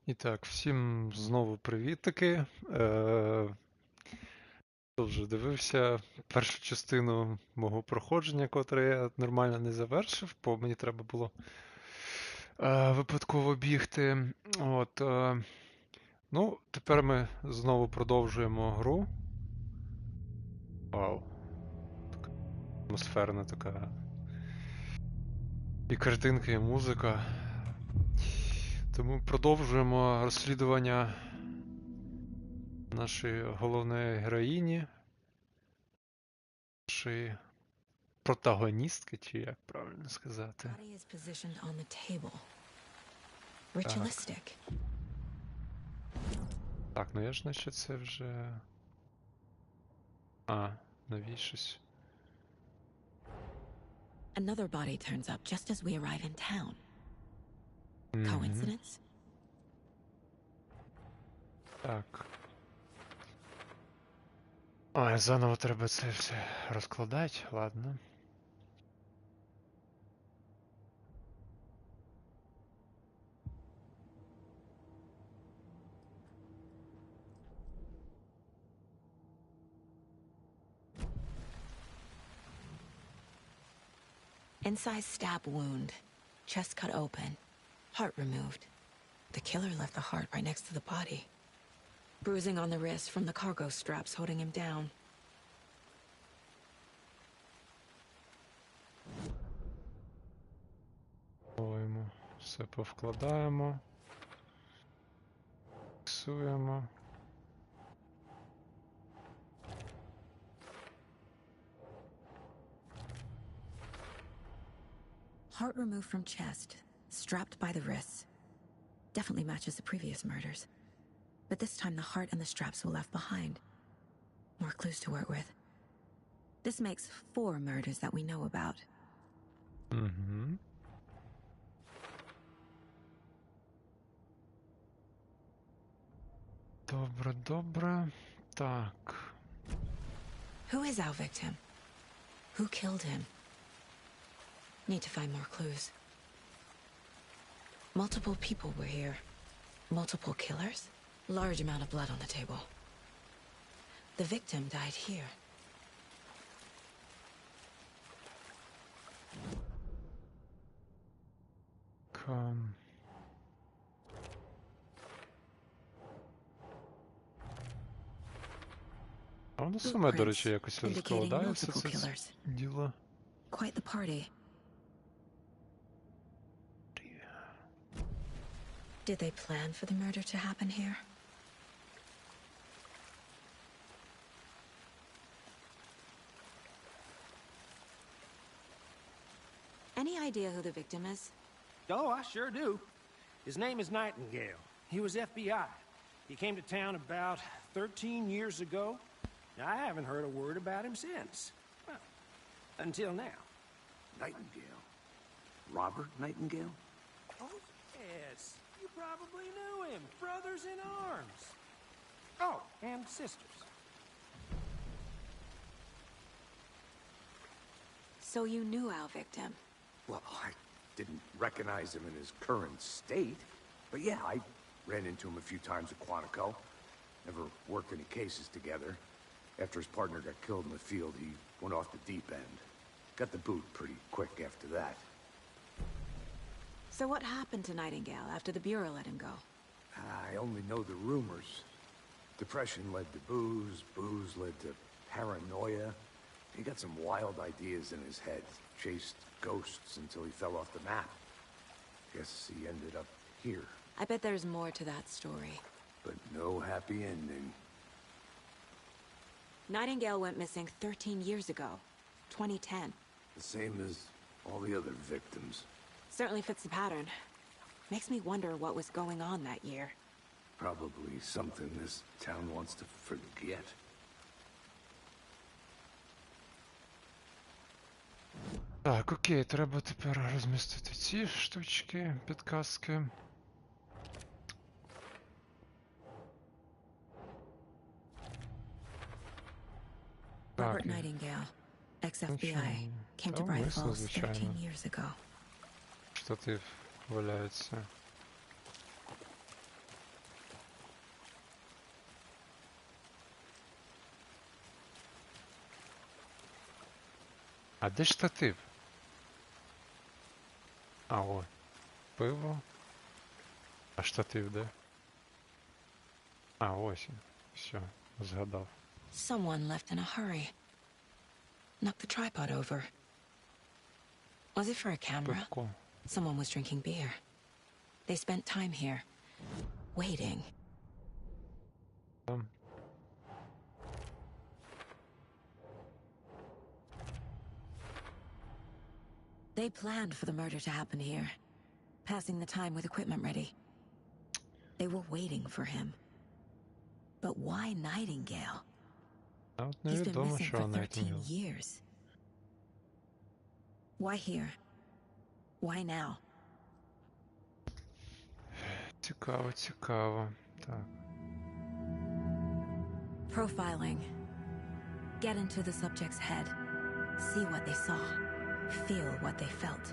І так, всім знову привітики. Хто вже дивився першу частину мого проходження, котре я нормально не завершив, бо мені треба було випадково бігти. Ну, тепер ми знову продовжуємо гру. Вау. Така атмосферна така. І картинка, і музика. Тому продовжуємо розслідування нашої головної героїні. Нашої протагоністки, чи як правильно сказати. Так. Так, ну я ж наче це вже... навішусь. Another body turns up just as we arrive in town. Coincidence? Так. Ой, заново треба це все розкладати, ладно. Incised stab wound. Chest cut open. Heart removed. The killer left the heart right next to the body. Bruising on the wrist from the cargo straps holding him down. Все повкладаємо. Фіксуємо. Heart removed from chest, strapped by the wrists. Definitely matches the previous murders. But this time the heart and the straps were left behind. More clues to work with. This makes 4 murders that we know about. Добре, добре. Так. Who is our victim? Who killed him? Need to find more clues. Multiple people were here. Multiple killers? Large amount of blood on the table. The victim died here. А воно саме, до речі, якось розкладається це діло. Quite the party. Did they plan for the murder to happen here? Any idea who the victim is? Oh, I sure do. His name is Nightingale. He was FBI. He came to town about 13 years ago. I haven't heard a word about him since. Well, until now. Nightingale? Robert Nightingale? Oh, yes. You probably knew him. Brothers in arms. Oh, and sisters. So you knew our victim? Well, I didn't recognize him in his current state. But yeah, I ran into him a few times at Quantico. Never worked any cases together. After his partner got killed in the field, he went off the deep end. Got the boot pretty quick after that. So what happened to Nightingale after the Bureau let him go? I only know the rumors. Depression led to booze, booze led to paranoia. He got some wild ideas in his head, chased ghosts until he fell off the map. Guess he ended up here. I bet there's more to that story. But no happy ending. Nightingale went missing 13 years ago, 2010. The same as all the other victims. Certainly fits the pattern. Makes me wonder what was going on that year. Probably something this town wants to forget. Так, окей, треба тепер розмістити ці штучки, підказки. Robert Nightingale, ex-FBI, came to Bright Falls 13 years ago. Штатив валяється. А де штатив? А, о. Пиво. А штатив де? А, ось він. Все, згадав. Someone left in a hurry. Knocked the tripod over. Was it for a camera? Пивко. Someone was drinking beer. They spent time here, waiting. Там. They planned for the murder to happen here, passing the time with equipment ready. They were waiting for him. But why Nightingale? А от He's been невідомо, missing що for вона 13 years. Why here? Why now? Цікаво, цікаво. Так. Profiling. Get into the subject's head. See what they saw. Feel what they felt.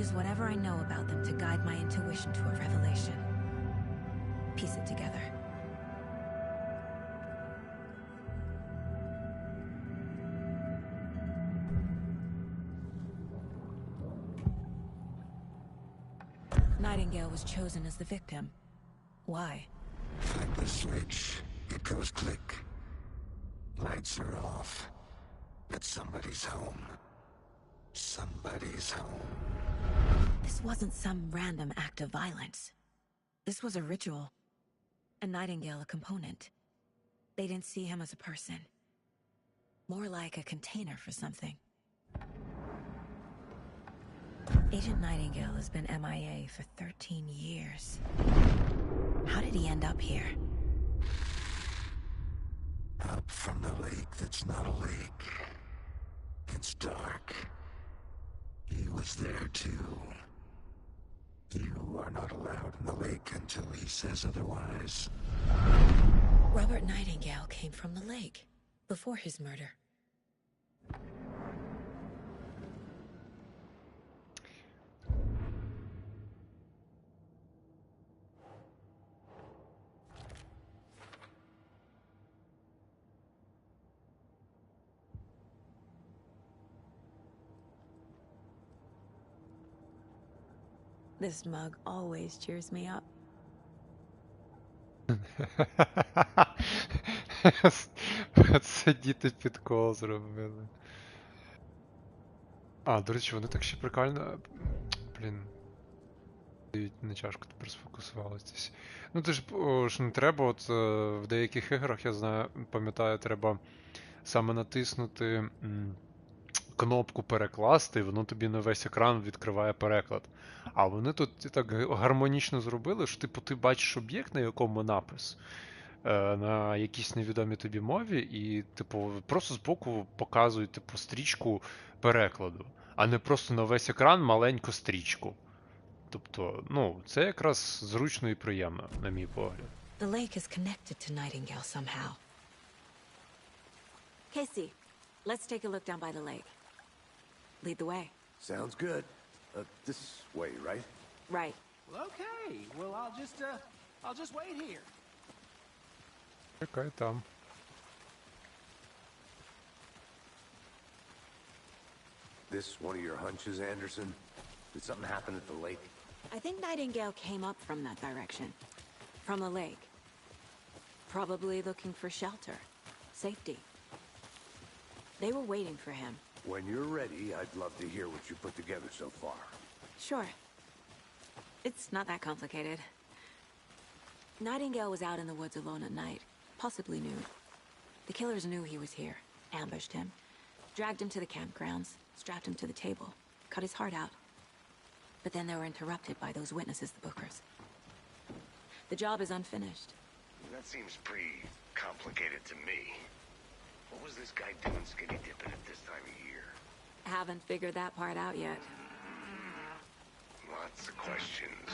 Use whatever I know about them to guide my intuition to a revelation. Piece it together. Nightingale was chosen as the victim. Why? Flip the switch. It goes click. Lights are off. But somebody's home. Somebody's home. This wasn't some random act of violence. This was a ritual. A Nightingale a component. They didn't see him as a person. More like a container for something. Agent Nightingale has been MIA for 13 years. How did he end up here? Up from the lake that's not a lake. It's dark. He was there too. You are not allowed in the lake until he says otherwise. Robert Nightingale came from the lake before his murder. This mug always cheers me up. Це діти підкол зробили. А, до речі, вони так ще прикольно. Блін. Дають на чашку тепер сфокусувалися. Ну ти ж ж не треба, от в деяких іграх, я знаю, пам'ятаю, треба саме натиснути кнопку перекласти, і воно тобі на весь екран відкриває переклад. А вони тут так гармонічно зробили, що типу ти бачиш об'єкт, на якому напис, на якійсь невідомій тобі мові, і, типу, просто збоку показують, типу, стрічку перекладу, а не просто на весь екран маленьку стрічку. Тобто, ну, це якраз зручно і приємно, на мій погляд. The lake is connected to Nightingale somehow. Casey, let's take a look down by the lake. Lead the way. Sounds good. This way, right? Right. Well, okay. Well, I'll just wait here. Чекай там. This one of your hunches, Anderson? Did something happen at the lake? I think Nightingale came up from that direction. From the lake. Probably looking for shelter. Safety. They were waiting for him. When you're ready, I'd love to hear what you put together so far. Sure. It's not that complicated. Nightingale was out in the woods alone at night, possibly nude. The killers knew he was here, ambushed him, dragged him to the campgrounds, strapped him to the table, cut his heart out. But then they were interrupted by those witnesses, the Bookers. The job is unfinished. That seems pretty complicated to me. What was this guy doing skinny dipping at this time of year? Haven't figured that part out yet. Lots of questions.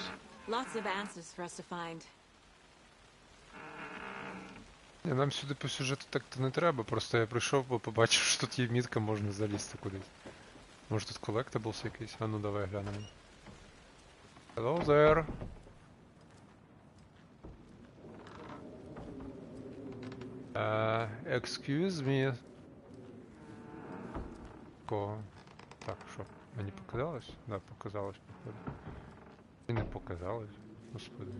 Lots of answers for us to find. Нам сюди по сюжету так-то не треба, просто я прийшов, бо побачив, що тут є мітка, можна залізти кудись. Може тут collectibles якийсь? А ну давай глянемо. Hello there. Excuse me. такого. Так, що? Мені показалось? Да, показалось, походу. І не показалось, господи.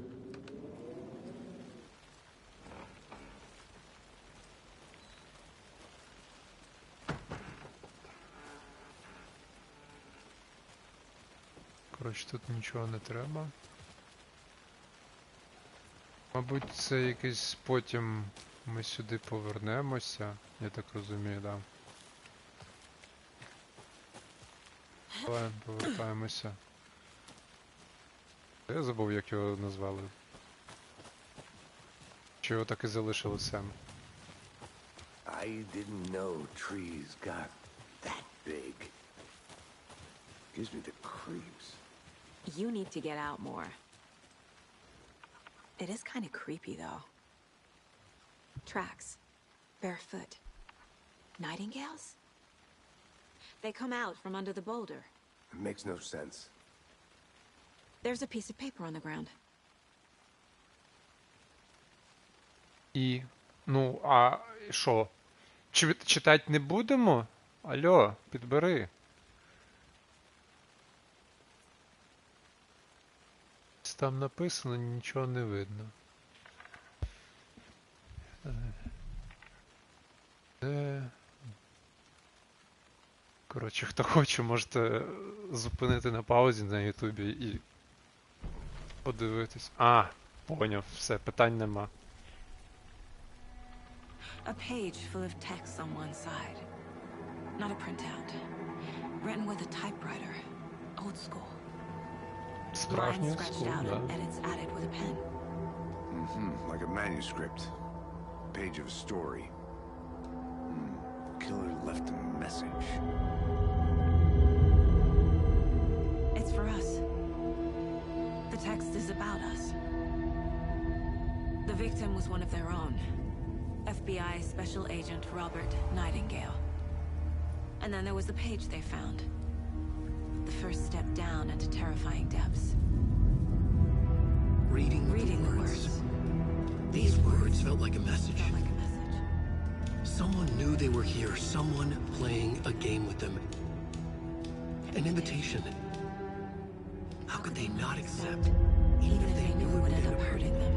Коротше, тут нічого не треба. Мабуть, це якийсь потім ми сюди повернемося, я так розумію, да. Давай, повертаємося. Я забув, як його назвали. Чи його так і залишили Сем? I didn't know trees got that big. Gives me the creeps. You need to get out more. It is kind of creepy, though. Tracks. Barefoot. Nightingales? They come out from under the boulder. It makes no sense. There's a piece of paper on the ground. І, ну, а що? Читати не будемо? Алло, підбери. Там написано, нічого не видно. Коротше, хто хоче, можете зупинити на паузі на Ютубі і подивитись. А, поняв, все, питань нема. A page full of text on one side. Not a printout. Written with a typewriter. Old school. Lines Справжній scratched скул, out да. and edits added with a pen. Like a manuscript. Page of a story. Killer left a message. It's for us. The text is about us. The victim was one of their own. FBI Special Agent Robert Nightingale. And then there was the page they found. The first step down into terrifying depths. Reading the words. These words felt like a message. Felt like a message. Someone knew they were here, someone playing a game with them. An invitation. How could they not accept, Even if they knew it would end up hurting them.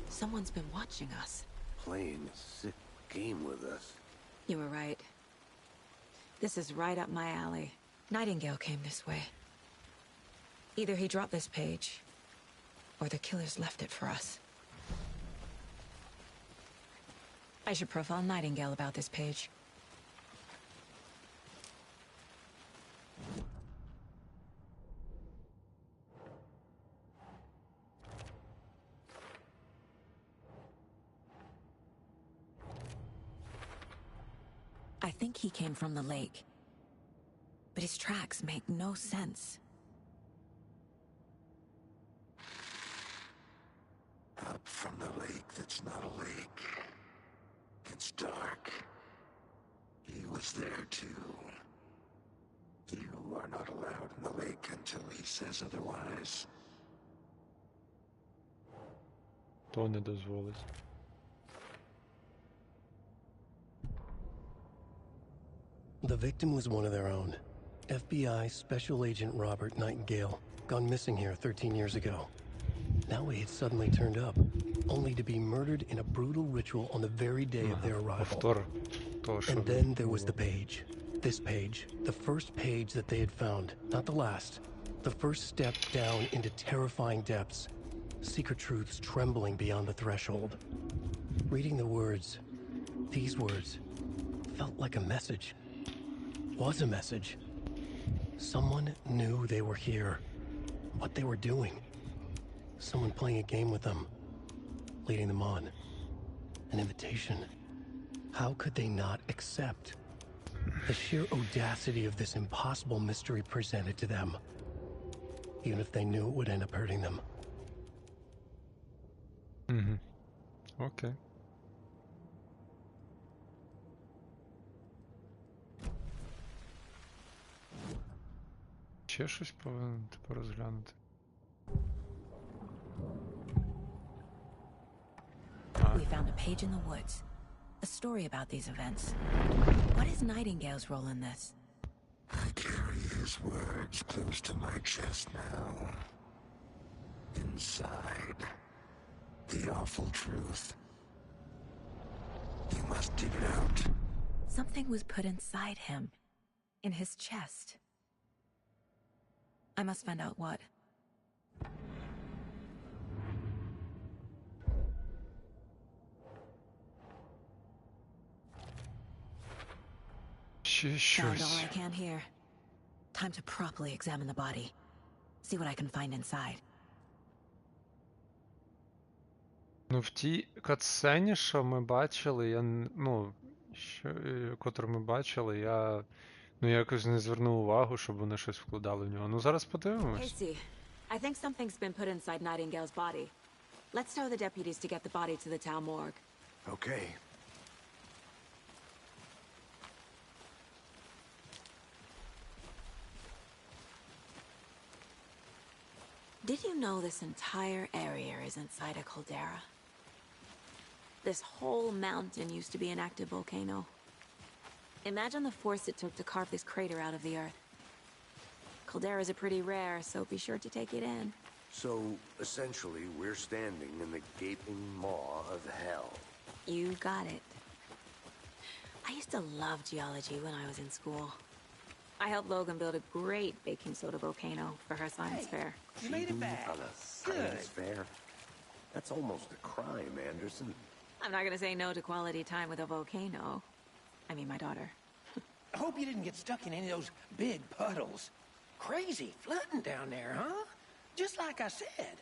Someone's been watching us. Playing a sick game with us. You were right. This is right up my alley. Nightingale came this way. Either he dropped this page, or the killers left it for us. I should profile Nightingale about this page. I think he came from the lake. But his tracks make no sense. Up from the lake that's not a lake. It's dark. He was there too. You are not allowed in the lake until he says otherwise. То не дозволить. The victim was one of their own. FBI Special Agent Robert Nightingale, gone missing here 13 years ago. Now he had suddenly turned up, only to be murdered in a brutal ritual on the very day of their arrival. Повтор того, що And then there was the page. This page, the first page that they had found, not the last. The first step down into terrifying depths. Secret truths trembling beyond the threshold. Reading the words, these words, felt like a message. Was a message. Someone knew they were here. What they were doing. Someone playing a game with them. Leading them on. An invitation. How could they not accept? The sheer audacity of this impossible mystery presented to them. Even if they knew it would end up hurting them. Угу. Окей. Ще щось повинен тепер розглянути. found a page in the woods. A story about these events. What is Nightingale's role in this? I carry his words close to my chest now. Inside, the awful truth. You must dig it out. Something was put inside him. In his chest. I must find out what. Ще Found all щось. I can here. Time to properly examine the body. See what I can find inside. Ну, в тій катсцені, що ми бачили, котру ми бачили, я якось не звернув увагу, щоб вони щось вкладали в нього. Ну, зараз подивимось. Casey, I think something's been put inside Nightingale's body. Let's tell the deputies to get the body to the town morgue. Okay. Did you know this entire area is inside a caldera? This whole mountain used to be an active volcano. Imagine the force it took to carve this crater out of the earth. Calderas are pretty rare, so be sure to take it in. So, essentially, we're standing in the gaping maw of hell. You got it. I used to love geology when I was in school. I helped Logan build a great baking soda volcano for her science fair. You made it back. On a science fair? That's almost a crime, Anderson. I'm not gonna say no to quality time with a volcano. I mean, my daughter. I hope you didn't get stuck in any of those big puddles. Crazy flooding down there, huh? Just like I said.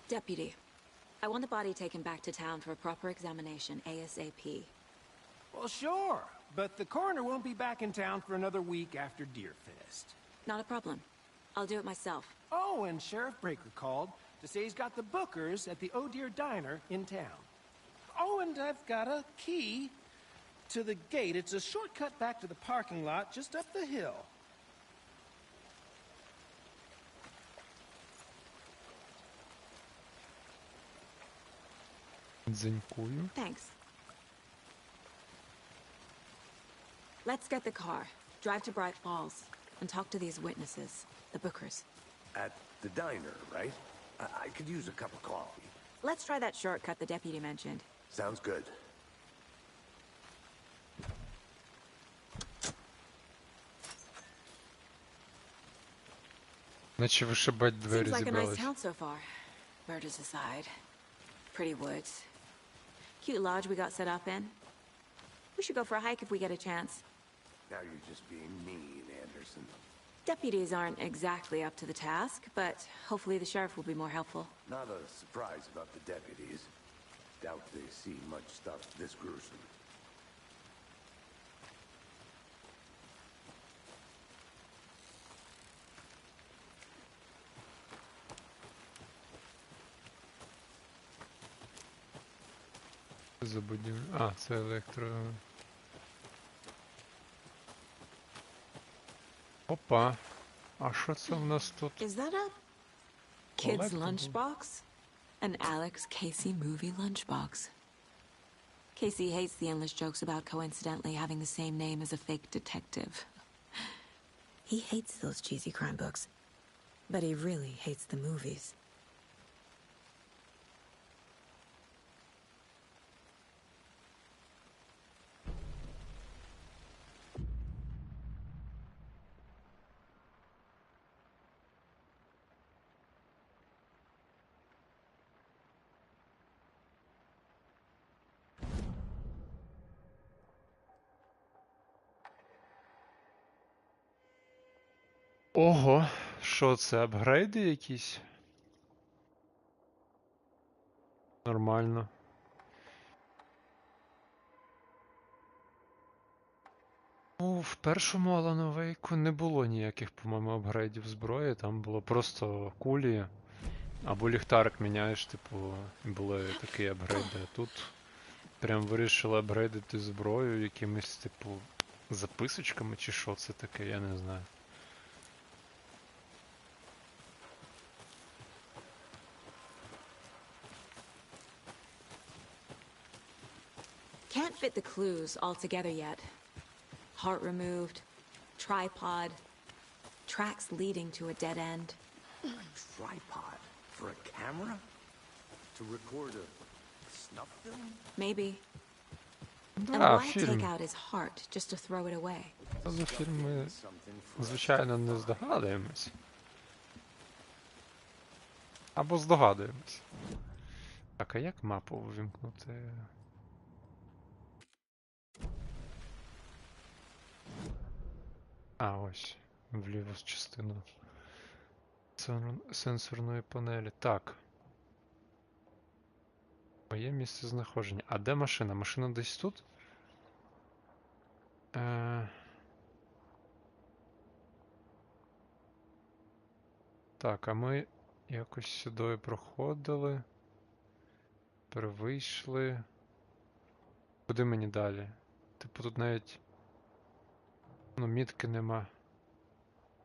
Deputy, I want the body taken back to town for a proper examination, ASAP. Well, sure. But the coroner won't be back in town for another week after Deerfest. Not a problem. I'll do it myself. Oh, and Sheriff Breaker called to say he's got the bookers at the Oh Dear Diner in town. Oh, and I've got a key to the gate. It's a shortcut back to the parking lot just up the hill. Дзенькую. Thanks. Let's get the car, drive to Bright Falls, and talk to these witnesses, the bookers. At the diner, right? I could use a cup of coffee. Let's try that shortcut the deputy mentioned. Sounds good. Наче вишибать двері Seems like a nice зібрались. town so far. Murders aside. Pretty woods. Cute lodge we got set up in. We should go for a hike if we get a chance. Now you're just being mean, Anderson. Deputies aren't exactly up to the task, but hopefully the sheriff will be more helpful. Not a surprise about the deputies. Doubt they see much stuff this gruesome. За будівлю. А, це електро. Опа. А що це в нас тут? Is that a kid's Collectible. lunchbox? An Alex Casey movie lunchbox. Casey hates the endless jokes about coincidentally having the same name as a fake detective. He hates those cheesy crime books, but he really hates the movies. Ого, що це, апгрейди якісь? Нормально. Ну, в першому Alan Wake не було ніяких, по-моєму, апгрейдів зброї, там було просто кулі, або ліхтарик міняєш, типу, були такі апгрейди. А тут прям вирішили апгрейдити зброю якимись, типу, записочками, чи що це таке, я не знаю. can't fit the clues all together yet. Heart removed, tripod, tracks leading to a dead end. A tripod? For a camera? To record a snuff film? Maybe. And Да, why take фільм. out his heart just to throw it away? Та за фільм ми, Something for звичайно, не здогадуємось. Або здогадуємось. Так, а як мапу вимкнути? А, ось. В ліву частину сенсорної панелі. Так. Моє місце знаходження. А де машина? Машина десь тут? Так, а ми якось сюди проходили. Перевийшли. Куди мені далі? Типу тут навіть... Ну, мітки нема.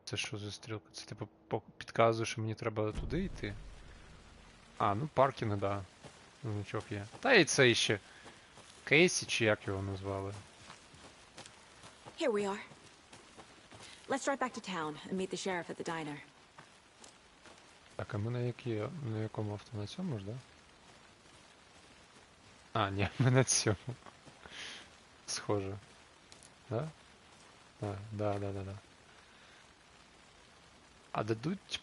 Це що за стрілка? Це типу підказує, що мені треба туди йти? А, ну паркінг, да. Значок є. Та і це ще. Кейсі, чи як його назвали? Here we are. Let's drive back to town and meet the sheriff at the diner. Так, а ми на якому авто? На цьому ж, да? А, ні, ми на цьому. Схоже. Да? А, да. А дадуть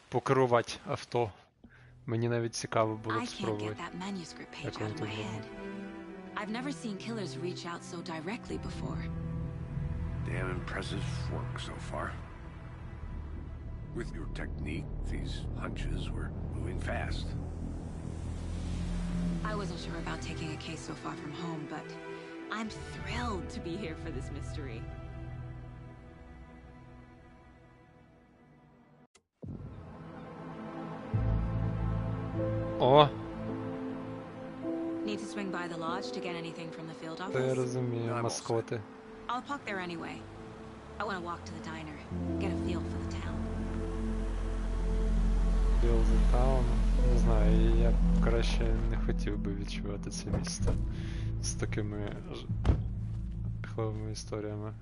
покерувати авто? Мені навіть цікаво було I б can't get спробувати. that manuscript page Як out воно of тут my було? head. I've never seen killers reach out so directly before. damn impressive work so far. With your technique, these hunches were moving fast. I wasn't sure about taking a case so far from home, but I'm thrilled to be here for this mystery. О, Need to swing by the lodge to get anything from the field це я office? розумію, маскоти. I'll park there anyway. I want to walk to the diner, get a feel for the town. Feel the town. Не знаю, я б краще не хотів би відчувати це місто з такими жахливими історіями.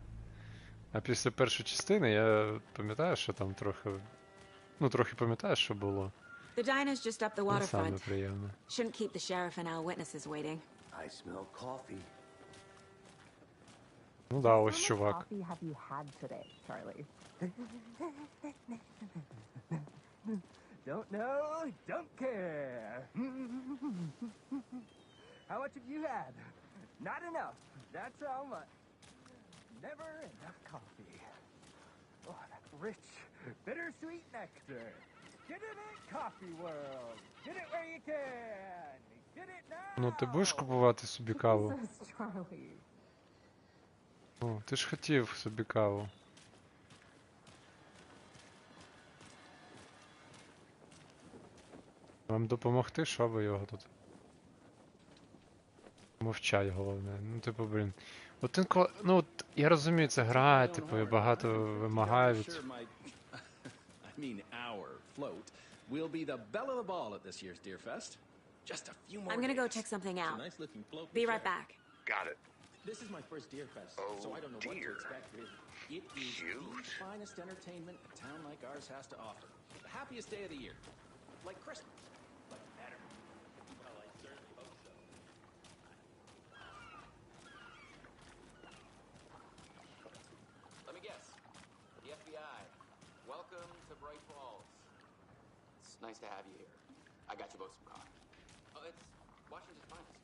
А після першої частини я пам'ятаю, що там трохи... Ну, трохи пам'ятаю, що було. The diner's just up the Не саме waterfront. приємне. Shouldn't keep the sheriff and our witnesses waiting. I smell coffee. Ну да, ось чувак. Coffee have you had today, Charlie? Don't know, don't care. How much have you had? Not enough. That's how much. Never enough coffee. Oh, that rich, bittersweet nectar. Get it in Coffee World. Get it where you can. Get it now. Ну, ти будеш купувати собі каву? Jesus, Charlie. О, ти ж хотів собі каву. Вам допомогти, що ви його тут? Мовчать головне. Ну, типу, блін. От інколи, ну, от, я розумію, це гра, типу, і багато вимагає від... I mean, our float will be the belle of the ball at this year's Deer Fest. Just a few more I'm gonna go days. check something It's a out. nice looking float. Be for right sure. back. Got it. This is my first Deer Fest, so I don't know what to expect really. It is the finest entertainment a town like ours has to offer. The happiest day of the year. Like Christmas. But better. Well, I certainly hope so. Let me guess. The FBI. Welcome to Bright Falls. It's nice to have you here. I got you both some coffee. Oh, it's Washington's finest.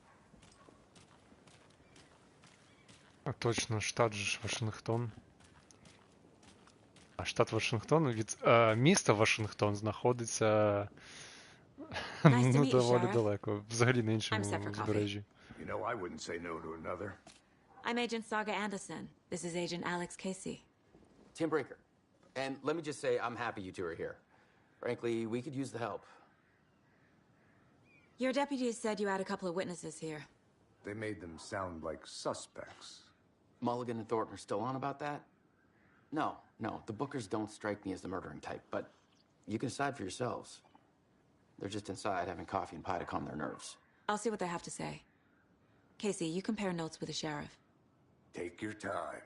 А точно, штат же ж Вашингтон. А штат Вашингтон від міста Вашингтон знаходиться Nice to meet ну, you, доволі Sheriff. далеко, взагалі на I'm іншому set for coffee. узбережжі. You know, I wouldn't say no to another. I'm Agent Saga Anderson. This is Agent Alex Casey. Tim Breaker. And let me just say, I'm happy you two are here. Frankly, we could use the help. Your deputies said you had a couple of witnesses here. They made them sound like suspects. Mulligan and Thornton are still on about that? No, the Bookers don't strike me as the murdering type, but you can decide for yourselves. They're just inside having coffee and pie to calm their nerves. I'll see what they have to say. Casey, you compare notes with the sheriff. Take your time.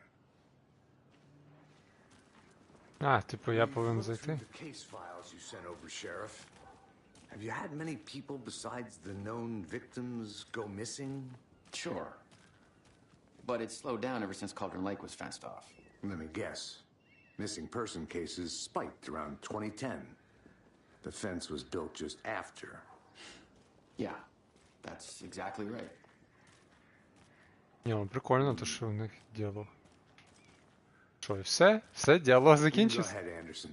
А, типу, я We've повинен looked through зайти? the case files you sent over, Sheriff. Have you had many people besides the known victims go missing? Sure. But it's slowed down ever since Cauldron Lake was fenced off. Let me guess. Missing person cases spiked around 2010. The fence was built just after. Yeah, that's exactly right. Ні, ну прикольно, то що в них діалог. Що, і все? Все, діалог You can go закінчився? ahead, Anderson.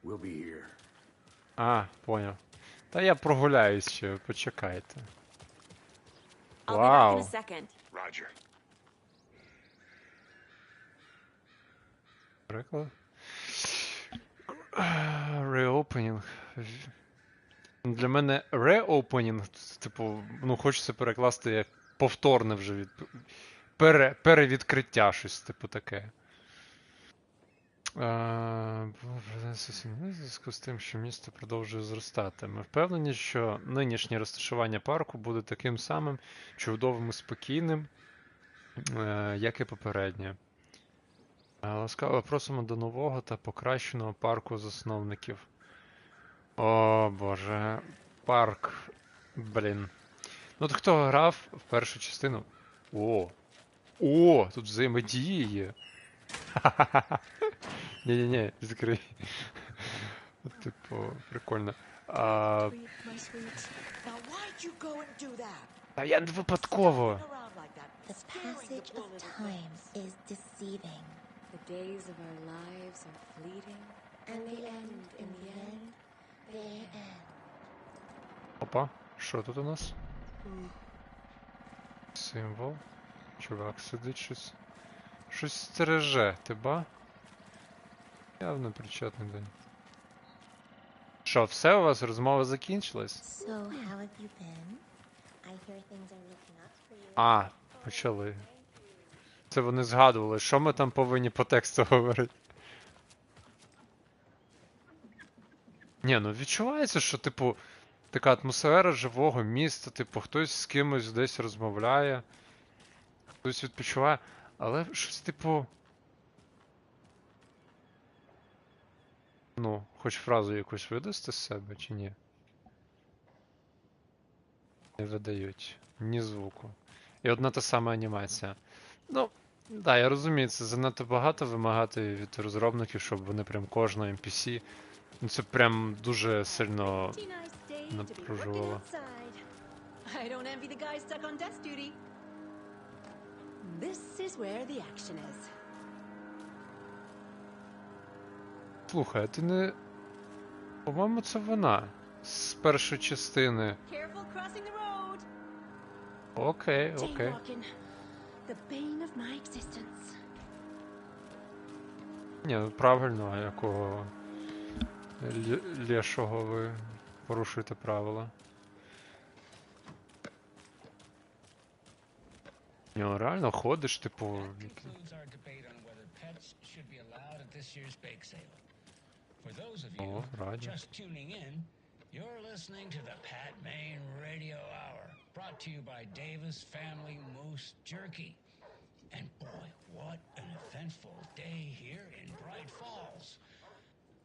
We'll be here. А, поняв. Та я прогуляюсь ще, почекайте. I'll be back in Вау. a second. Roger. Приклад. Reopening. Для мене reopening, типу, ну хочеться перекласти як повторне вже перевідкриття, щось типу таке. В зв'язку з тим, що місто продовжує зростати. Ми впевнені, що нинішнє розташування парку буде таким самим чудовим і спокійним, як і попереднє. Ласкаво просимо до нового та покращеного парку засновників. О, боже. Парк. Блін. Ну от хто грав в першу частину? О! О! Тут взаємодії є. Ха-ха-ха. Ні-ні-ні, закрий. Типу, прикольно. Та я не випадково. The passage of time is deceiving. The days of our lives are fleeting. And the end, in the end, the end. Опа, що тут у нас? Символ. Чувак сидить щось. Щось стереже, ти ба? Явно причетний день. Що, все у вас? Розмова закінчилась? So, how have you been? I hear things are looking up for you. А, почали. Це вони згадували, що ми там повинні по тексту говорити. Ні, ну відчувається, що, типу, така атмосфера живого міста, типу, хтось з кимось десь розмовляє, хтось відпочиває, але щось, типу. Ну, хоч фразу якусь видасти з себе, чи ні? Не видають. Ні звуку. І одна та сама анімація. Ну, да, я розумію, це занадто багато вимагати від розробників, щоб вони прям кожного NPC. Ну це прям дуже сильно напружувало. I don't envy the guy stuck on desk duty. This is where the action is. Слухай, а ти не... По-моєму, це вона. З першої частини. Careful crossing the road. Окей, окей. Jaywalking. The bane of my existence. Ні, ну правильно, а якого лєшого ви порушуєте правила. Ні, реально ходиш, типу... Concludes our debate on whether pets should be allowed at this year's bake sale. For those of you just tuning in, you're listening to the Pat Main Radio Hour, brought to you by Davis Family Moose Jerky. And boy, what an eventful day here in Bright Falls.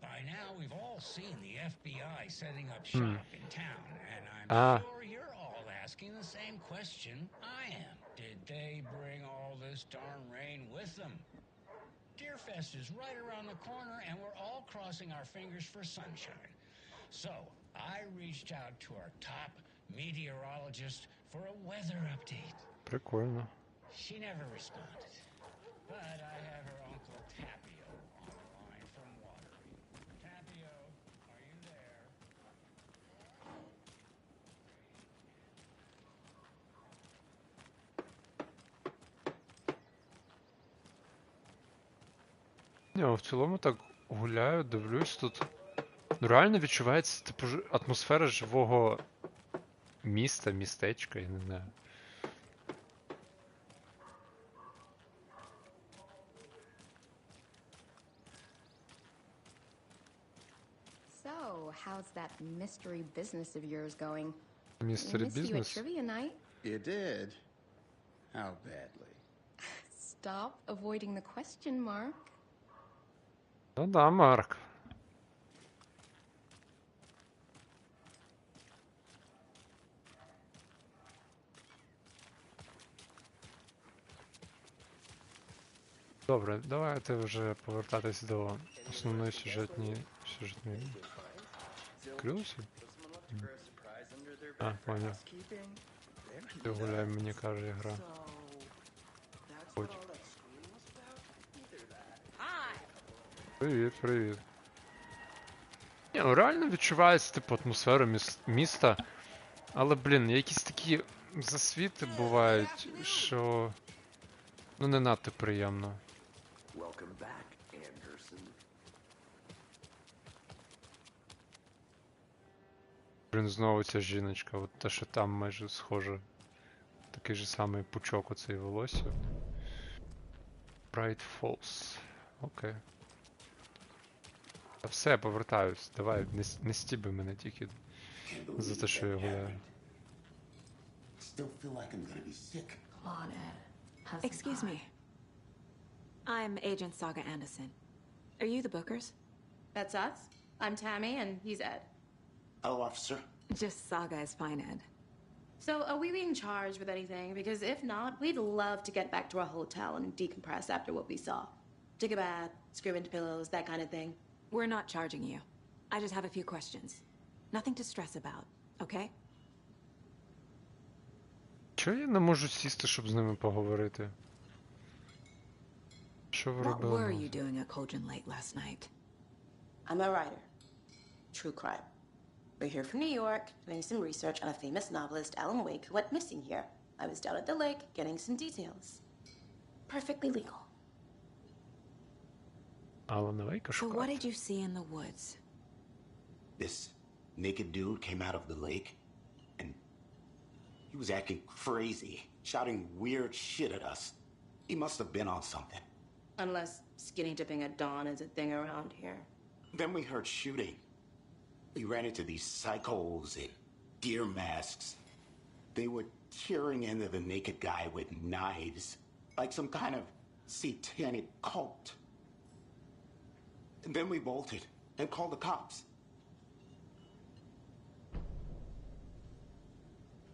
By now, we've all seen the FBI setting up shop in town, and I'm sure you're all asking the same question I am. Did they bring all this darn rain with them? Deerfest is right around the corner, and we're all crossing our fingers for sunshine. So, I reached out to our top meteorologist for a weather update. Прикольно. She never responded. But I have her uncle Tapio on the line from Watery. Tapio, are you there? Ні, в цілому так гуляю, дивлюсь тут. Ну реально відчувається, типу, атмосфера живого міста, містечка, я не знаю. So, how's that mystery business of yours going? Mystery Missed you at business? trivia night. You did? How badly? Stop avoiding the question, Mark. Ну да, Марк. Добре, давайте вже повертатись до основної сюжетної Крюси? А, понял. Ти гуляй, мені каже гра. Будь. Привіт, привіт. Ні, ну реально відчувається, типу, атмосфера міста. Але, блін, якісь такі засвіти бувають, що... Ну, не надто приємно. Блін, знову ця жіночка, от те, що там майже схоже. Такий же самий пучок оцей волосся. Bright Falls. Окей. Та все, я повертаюсь. Давай, не стіби мене тільки за те, що я гуляю. Excuse me. I'm Agent Saga Anderson. Are you the Bookers? That's us. I'm Tammy, and he's Ed. Hello, officer. Just Saga is fine, Ed. So, are we being charged with anything? Because if not, we'd love to get back to our hotel and decompress after what we saw. Take a bath, scream into pillows, that kind of thing. We're not charging you. I just have a few questions. Nothing to stress about, okay? Чого я не можу сісти, щоб з ними поговорити? Що ви What робили? were you doing at Cauldron Lake last night? I'm a writer. True crime. We're here from New York, doing some research on a famous novelist, Alan Wake, who went missing here. I was down at the lake, getting some details. Perfectly legal. Alan Wake So what did you see in the woods? This naked dude came out of the lake, and he was acting crazy, shouting weird shit at us. He must have been on something. Unless skinny dipping at dawn is a thing around here. Then we heard shooting. We ran into these psychos in deer masks. They were tearing into the naked guy with knives, like some kind of satanic cult. And then we bolted and called the cops.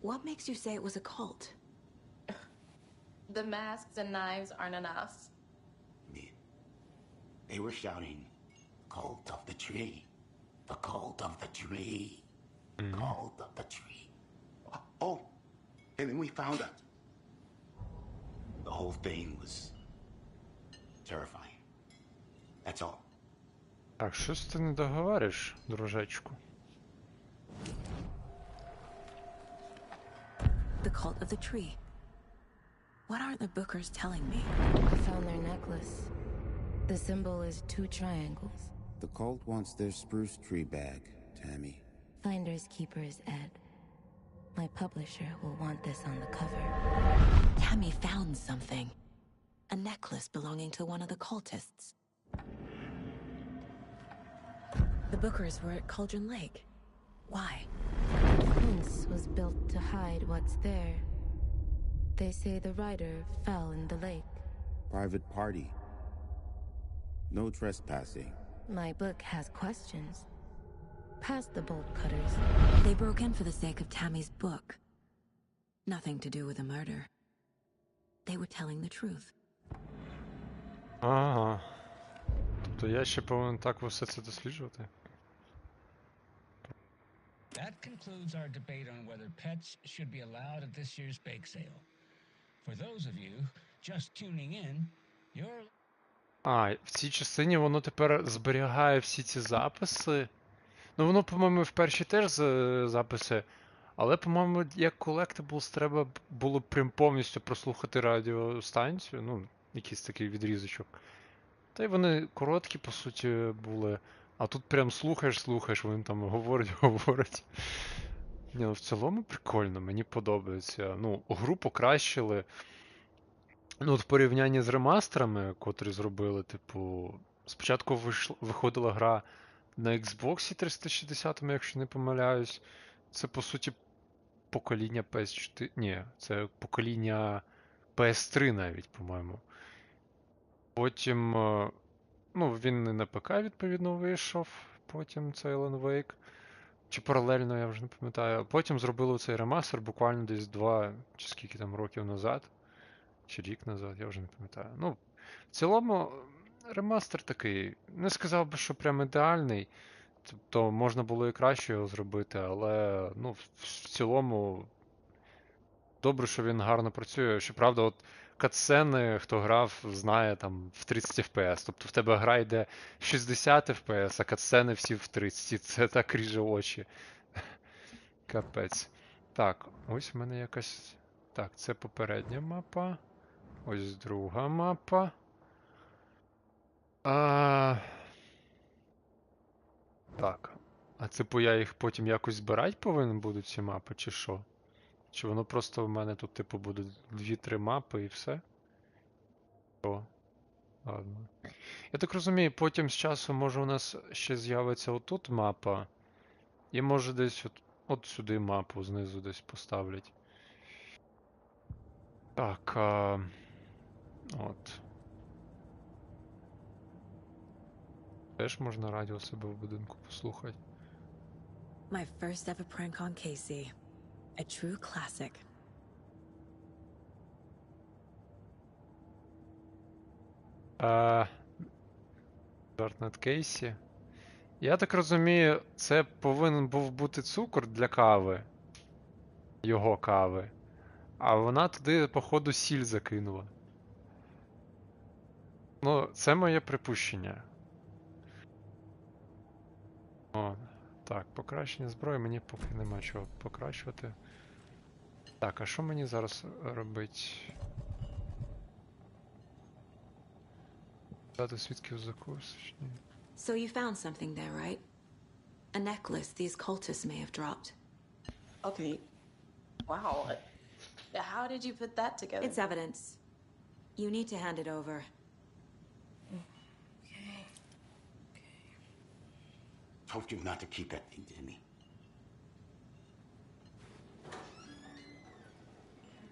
What makes you say it was a cult? The masks and knives aren't enough. They were shouting, "Cult of the tree. The cult of the tree. Cult of the tree." Oh, and then we found out. The whole thing was terrifying. That's all. Так, щось ти не договориш, дружечку. The cult of the tree. What aren't the Bookers telling me? I found their necklace. The symbol is 2 triangles. The cult wants their spruce tree bag, Tammy. Finders keepers, Ed. My publisher will want this on the cover. Tammy found something. A necklace belonging to one of the cultists. The Bookers were at Cauldron Lake. Why? The fence was built to hide what's there. They say the writer fell in the lake. Private party. No trespassing. My book has questions. Past the bolt cutters. They broke in for the sake of Tammy's book. Nothing to do with the murder. They were telling the truth. Ага. Тобто я ще повинен так все це досліджувати? That concludes our debate on whether pets should be allowed at this year's bake sale. For those of you just tuning in, you're... А, в цій частині воно тепер зберігає всі ці записи. Ну, воно, по-моєму, в першій теж записи, але, по-моєму, як collectibles треба було прям повністю прослухати радіостанцію, ну, якийсь такий відрізочок. Та й вони короткі, по суті, були. А тут прям слухаєш, вони там говорять. Ні, ну в цілому прикольно, мені подобається. Ну, гру покращили. Ну, от в порівнянні з ремастерами, котрі зробили, типу, спочатку виходила гра на Xbox 360, якщо не помиляюсь. Це, по суті, покоління PS4. Ні, це покоління PS3 навіть, по-моєму. Потім, ну, він і на ПК, відповідно, вийшов, потім цей Alan Wake. Чи паралельно, я вже не пам'ятаю. Потім зробили цей ремастер буквально десь 2 чи скільки там років назад. Чи рік назад, я вже не пам'ятаю. Ну, в цілому, ремастер такий, не сказав би, що прям ідеальний. Тобто можна було і краще його зробити, але ну, в цілому добре, що він гарно працює. Щоправда, от катсцени, хто грав, знає там в 30 FPS. Тобто в тебе гра йде 60 FPS, а катсцени всі в 30. Це так ріже очі. Капець. Так, ось в мене якась. Так, це попередня мапа. Ось друга мапа. Так. А типу я їх потім якось збирати повинен буду, ці мапи, чи що? Чи воно просто в мене тут, типу, буде 2-3 мапи і все? О, ладно. Я так розумію, потім з часу може у нас ще з'явиться отут мапа. І може десь от сюди мапу знизу десь поставлять. Так, от. Теж можна радіо себе в будинку послухати. My first ever prank on Casey. A true classic. Жарт над Кейсі. Я так розумію, це повинен був бути цукор для кави. Його кави. А вона туди, походу, сіль закинула. Ну, це моє припущення. О, так, покращення зброї, мені поки нема чого покращувати. Так, а що мені зараз робить? Дати свідків за курс? So you found something there, right? A necklace these cultists may have dropped. Okay. Wow. How did you put that together? It's evidence. You need to hand it over. Okay. Told you not to keep that thing to me.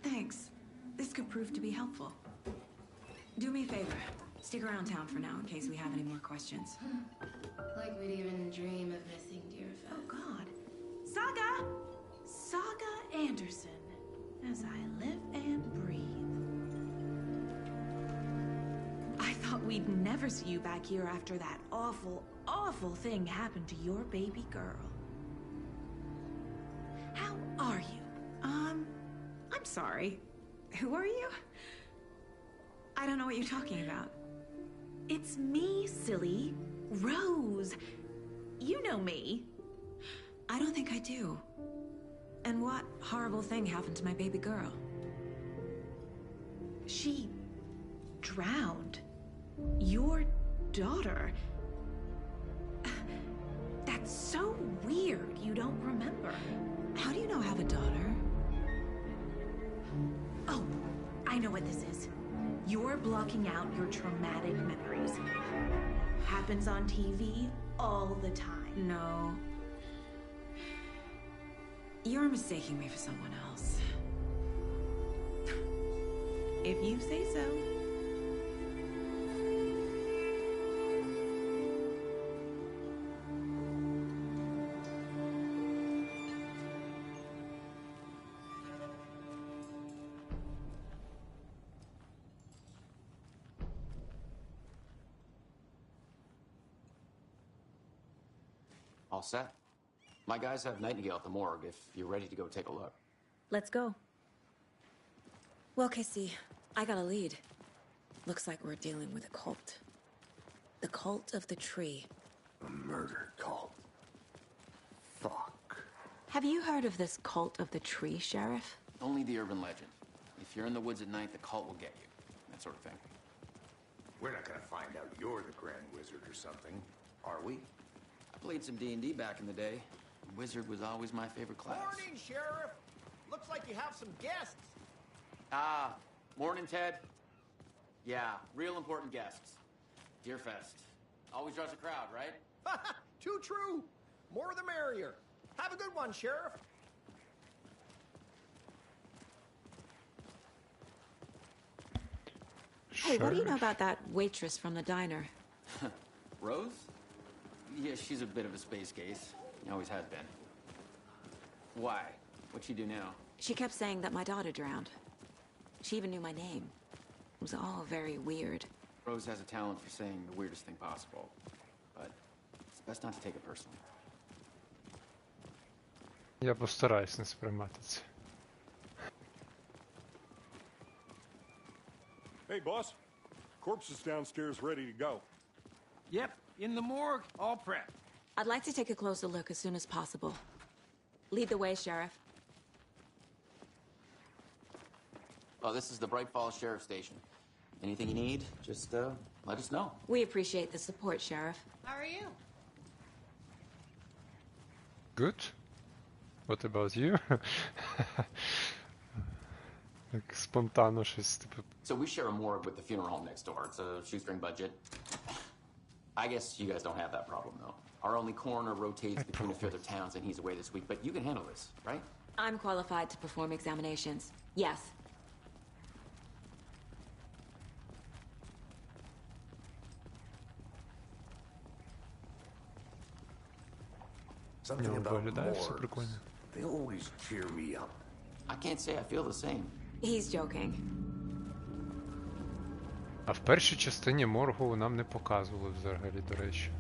Thanks. This could prove to be helpful. Do me a favor. Stick around town for now in case we have any more questions. Like we'd even dream of missing dear friends. Oh, God. Saga! Saga Anderson. As I live and breathe. I thought we'd never see you back here after that awful, awful thing happened to your baby girl. How are you? I'm sorry. Who are you? I don't know what you're talking about. It's me, silly. Rose. You know me. I don't think I do. And what horrible thing happened to my baby girl? She drowned. Your daughter. That's so weird you don't remember. How do you know I have a daughter? Oh, I know what this is. You're blocking out your traumatic memories. Happens on TV all the time. No. You're mistaking me for someone else. If you say so. All set. My guys have Nightingale at the morgue if you're ready to go take a look. Let's go. Well, Casey, I got a lead. Looks like we're dealing with a cult. The cult of the tree. A murder cult. Fuck. Have you heard of this cult of the tree, Sheriff? Only the urban legend. If you're in the woods at night, the cult will get you. That sort of thing. We're not gonna find out you're the Grand Wizard or something, are we? I played some D&D back in the day. Wizard was always my favorite class. Morning, Sheriff. Looks like you have some guests. Morning, Ted. Yeah, real important guests. Deerfest. Always draws a crowd, right? Too true. More the merrier. Have a good one, Sheriff. Hey, what do you know about that waitress from the diner? Rose? Yeah, she's a bit of a space case. Always has been. Why? What'd she do now? She kept saying that my daughter drowned. She even knew my name. It was all very weird. Rose has a talent for saying the weirdest thing possible. But it's best not to take it personally. Я постараюсь не сприймати це. Hey, boss. Corpse is downstairs ready to go. Yep, in the morgue, all prepped. I'd like to take a closer look as soon as possible. Lead the way, Sheriff. Oh, this is the Bright Falls Sheriff Station. Anything you need, just let us know. We appreciate the support, Sheriff. How are you? Good. What about you? Так спонтанно щось, типу. So we share a morgue with the funeral home next door. It's a shoestring budget. I guess you guys don't have that problem, though. Our only coroner rotates between a few other towns, and he's away this week. But you can handle this, right? I'm qualified to perform examinations. Yes. Something about виглядає все morgues. прикольно. They always cheer me up. I can't say I feel the same. He's joking. А в першій частині моргу нам не показували взагалі, до речі.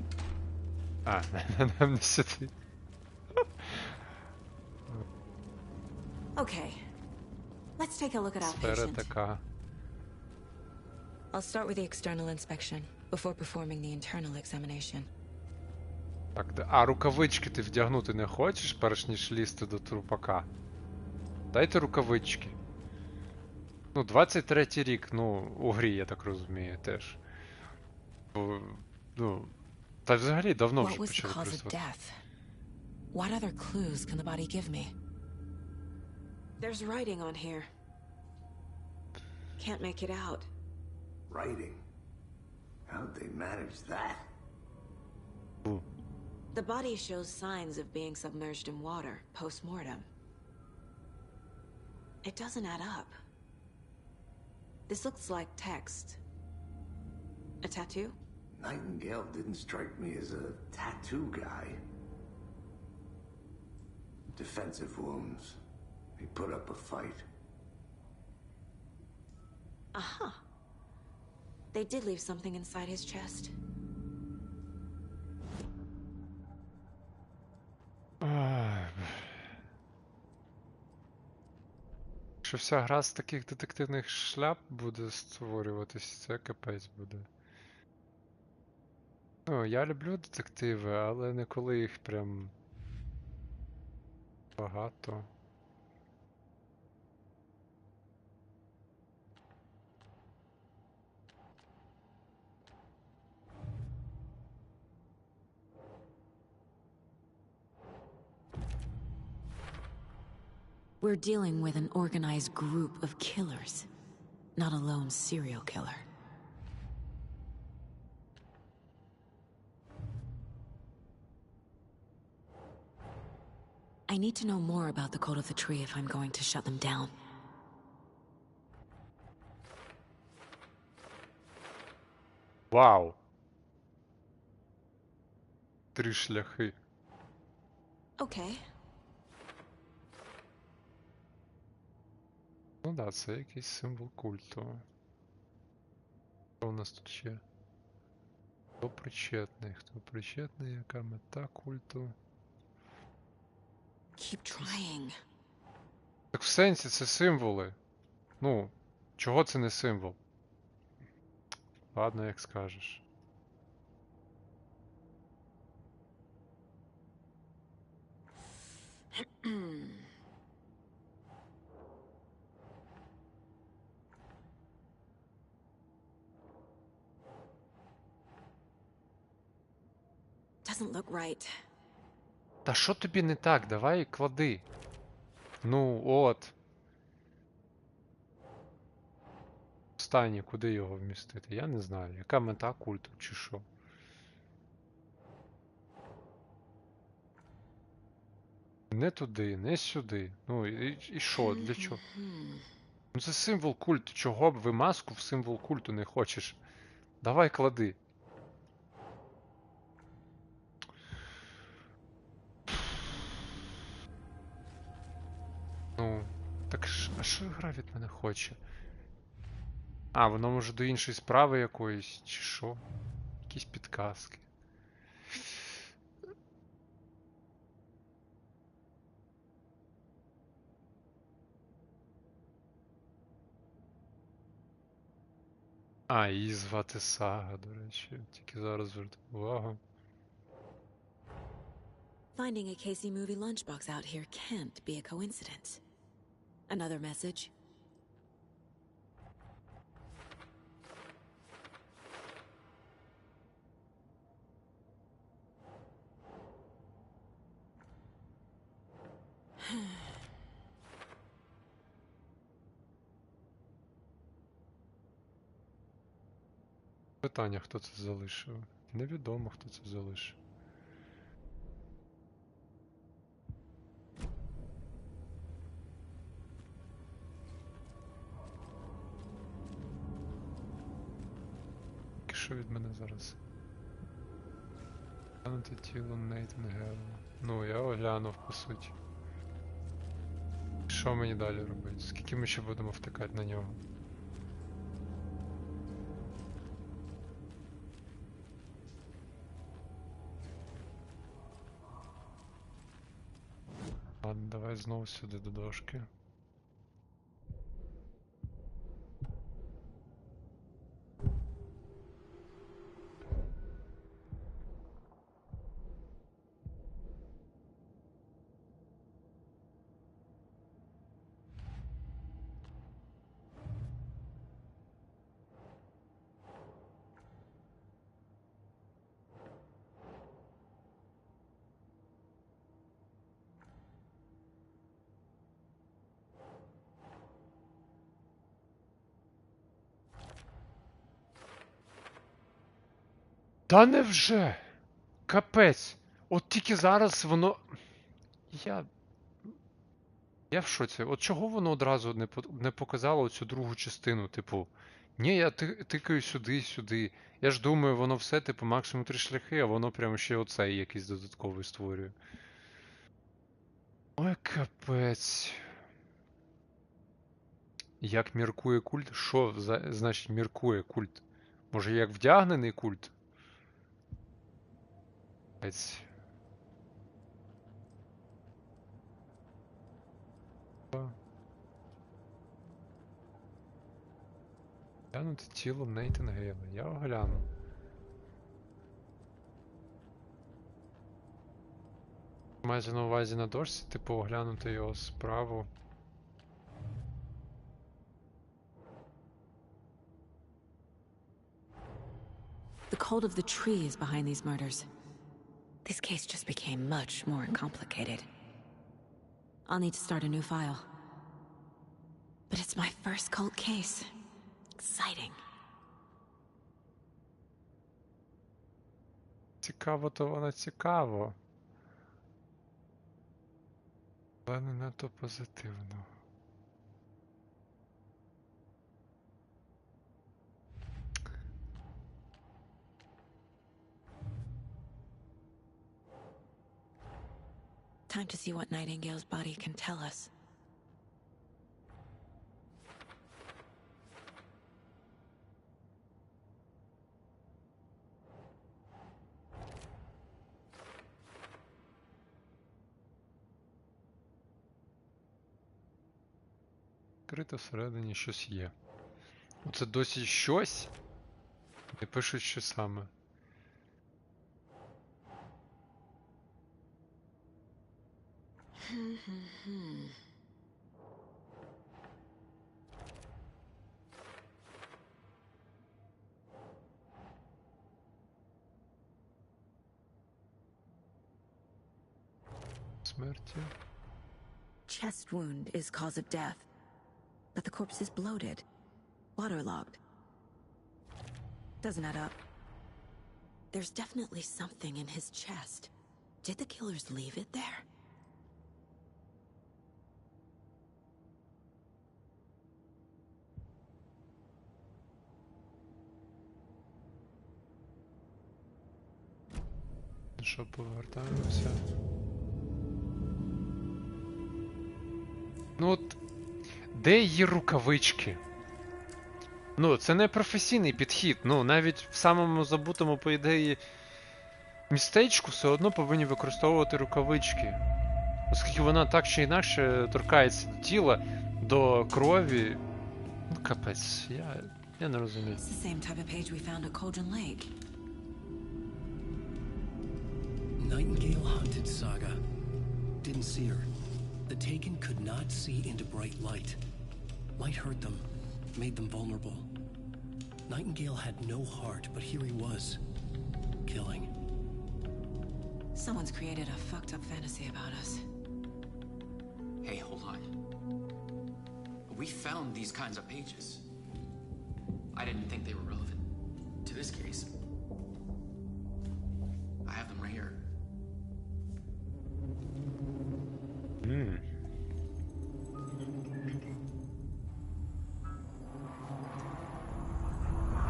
А, нам не сюди. Okay. Let's take a look at our Сфера patient. така. I'll start with the external inspection before performing the internal examination. Так, а рукавички ти вдягнути не хочеш, перш ніж лізти до трупака? Дайте рукавички. Ну, 23-й рік, ну, у грі, я так розумію, теж. Ну, та взагалі давно вже What was the почали cause of користувати. death? What other clues can the body give me? There's writing on here. Can't make it out. Writing? How'd they manage that? The body shows signs of being submerged in water post-mortem. It doesn't add up. This looks like text. A tattoo? Nightingale didn't strike me as a tattoo guy. Defensive wounds. He put up a fight. Aha. They did leave something inside his chest. Якщо вся гра з таких детективних шляп буде створюватись, це капець буде. Ну, я люблю детективи, але не коли їх прям багато. We're dealing with an organized group of killers, not a lone serial killer. I need to know more about the code of the tree if I'm going to shut them down. Вау! 3 шляхи. Okay. Ну да, це якийсь символ культу. Що у нас тут ще? Хто причетний? Хто причетний? Яка мета культу? Keep trying. Так в сенсі це символи. Ну, чого це не символ? Ладно, як скажеш. Doesn't look right. Та що тобі не так? Давай клади. Ну, от. Останнє, куди його вмістити? Я не знаю. Яка мета культу, чи що? Не туди, не сюди. Ну, і що? Для чого? Ну це символ культу. Чого б ви маску в символ культу не хочеш? Давай клади. Ну, так а що гра від мене хоче? А, воно може до іншої справи якоїсь, чи що? Якісь підказки. А, її звати Сага, до речі. Тільки зараз звернув увагу. Finding a Casey movie lunchbox out here can't be a coincidence. Another message? Питання, хто це залишив. Невідомо, хто це залишив. Що від мене зараз? Глянути тіло Нейтангела. Ну, я оглянув, по суті. Що мені далі робити? Скільки ми ще будемо втикати на нього? Ладно, давай знову сюди до дошки. Та невже? Капець! От тільки зараз воно... Я в шоці. От чого воно одразу не показало цю другу частину, типу, ні, я тикаю сюди. Я ж думаю, воно все, типу, максимум 3 шляхи, а воно прямо ще оцей якийсь додатковий створює. Ой, капець. Як міркує культ? Що значить міркує культ? Може як вдягнений культ? Капець. Глянути тіло Нейтангела. Я огляну. Мається на увазі на дошці, типу оглянути його справу. The cult of the tree is behind these murders. This case just became much more complicated. I'll need to start a new file. But it's my first cult case. Exciting. Цікаво, то воно цікаво. Але не надто позитивно. Time to see what Nightingale's body can tell us. Крито всередині щось є. Оце досі щось? Не пишуть, що саме. Смерті. Chest wound is cause of death, but the corpse is bloated, waterlogged. Doesn't add up. There's definitely something in his chest. Did the killers leave it there? — що, повертаємося. Ну от, де її рукавички? Ну, це не професійний підхід. Ну, навіть в самому забутому, по ідеї, містечку все одно повинні використовувати рукавички. Оскільки вона так чи інакше торкається до тіла, до крові. Ну, капець, я не розумію. It's the same type of page we found at Cauldron Lake. Nightingale hunted Saga. Didn't see her. The Taken could not see into bright light. Light hurt them, made them vulnerable. Nightingale had no heart, but here he was, killing. Someone's created a fucked up fantasy about us. Hey, hold on. We found these kinds of pages. I didn't think they were relevant to this case. I have them right here.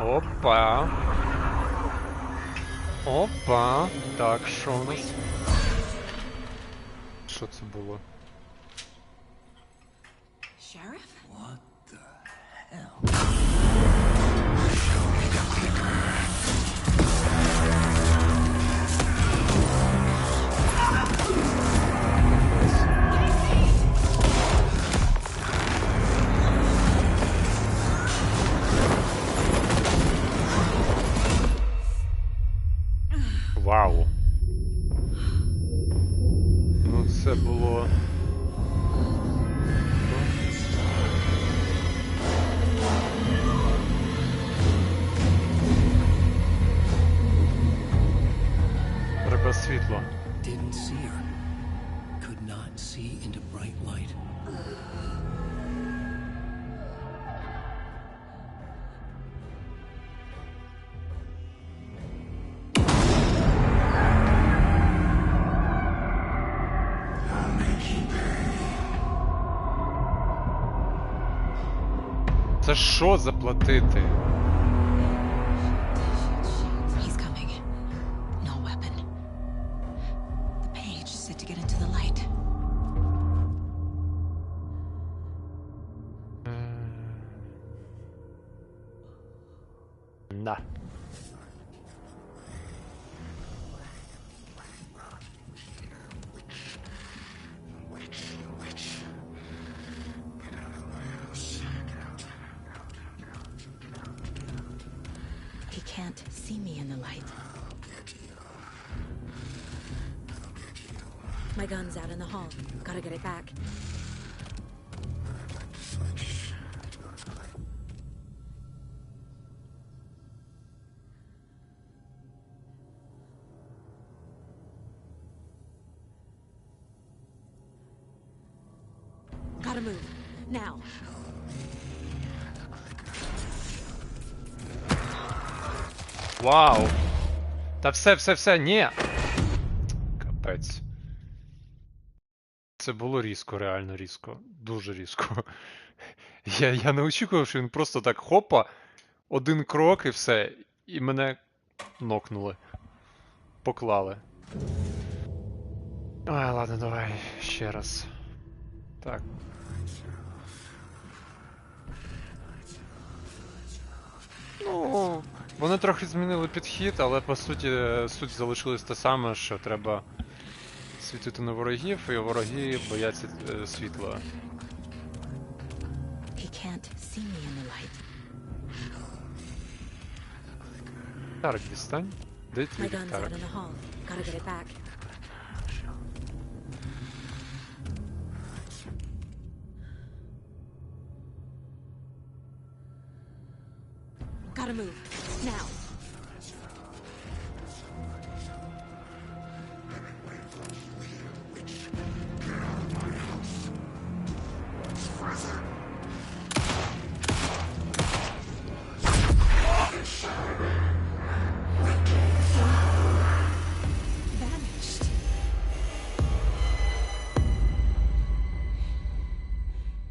Опа. Опа. Так, що у нас? Що це було? Sheriff? What the hell? Вау. Ну це було... Треба світло. Didn't see her. Could not see into bright light. Це що заплатити? He's coming. No weapon. The page said to get into the light. Да. He can't see me in the light. My gun's out in the hall. Gotta get it back. Gotta move. Now. Вау! Та все, ні! Капець. Це було різко, реально різко. Дуже різко. Я не очікував, що він просто так хопа, один крок і все, і мене нокнули. Поклали. Ай, ладно, давай ще раз. Так. Ну, вони трохи змінили підхід, але по суті суть залишилась та сама, що треба світити на ворогів, і вороги бояться світла. He can't see me in the light. Тарик, дістань. Де твій My gun's ліхтарик? out in the hall. Gotta get it back. Gotta move. Now. Vanished.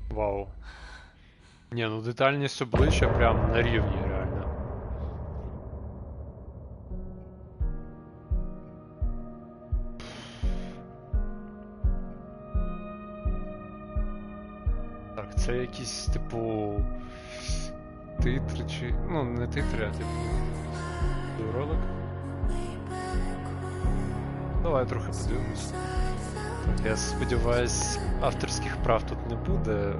Вау. Ні, ну детальність обличчя прям на рівні, реально. Так, це якісь, типу, титри чи... Ну, не титри, а типу... ролик. Давай трохи подивимось. Так, я сподіваюсь, авторських прав тут не буде.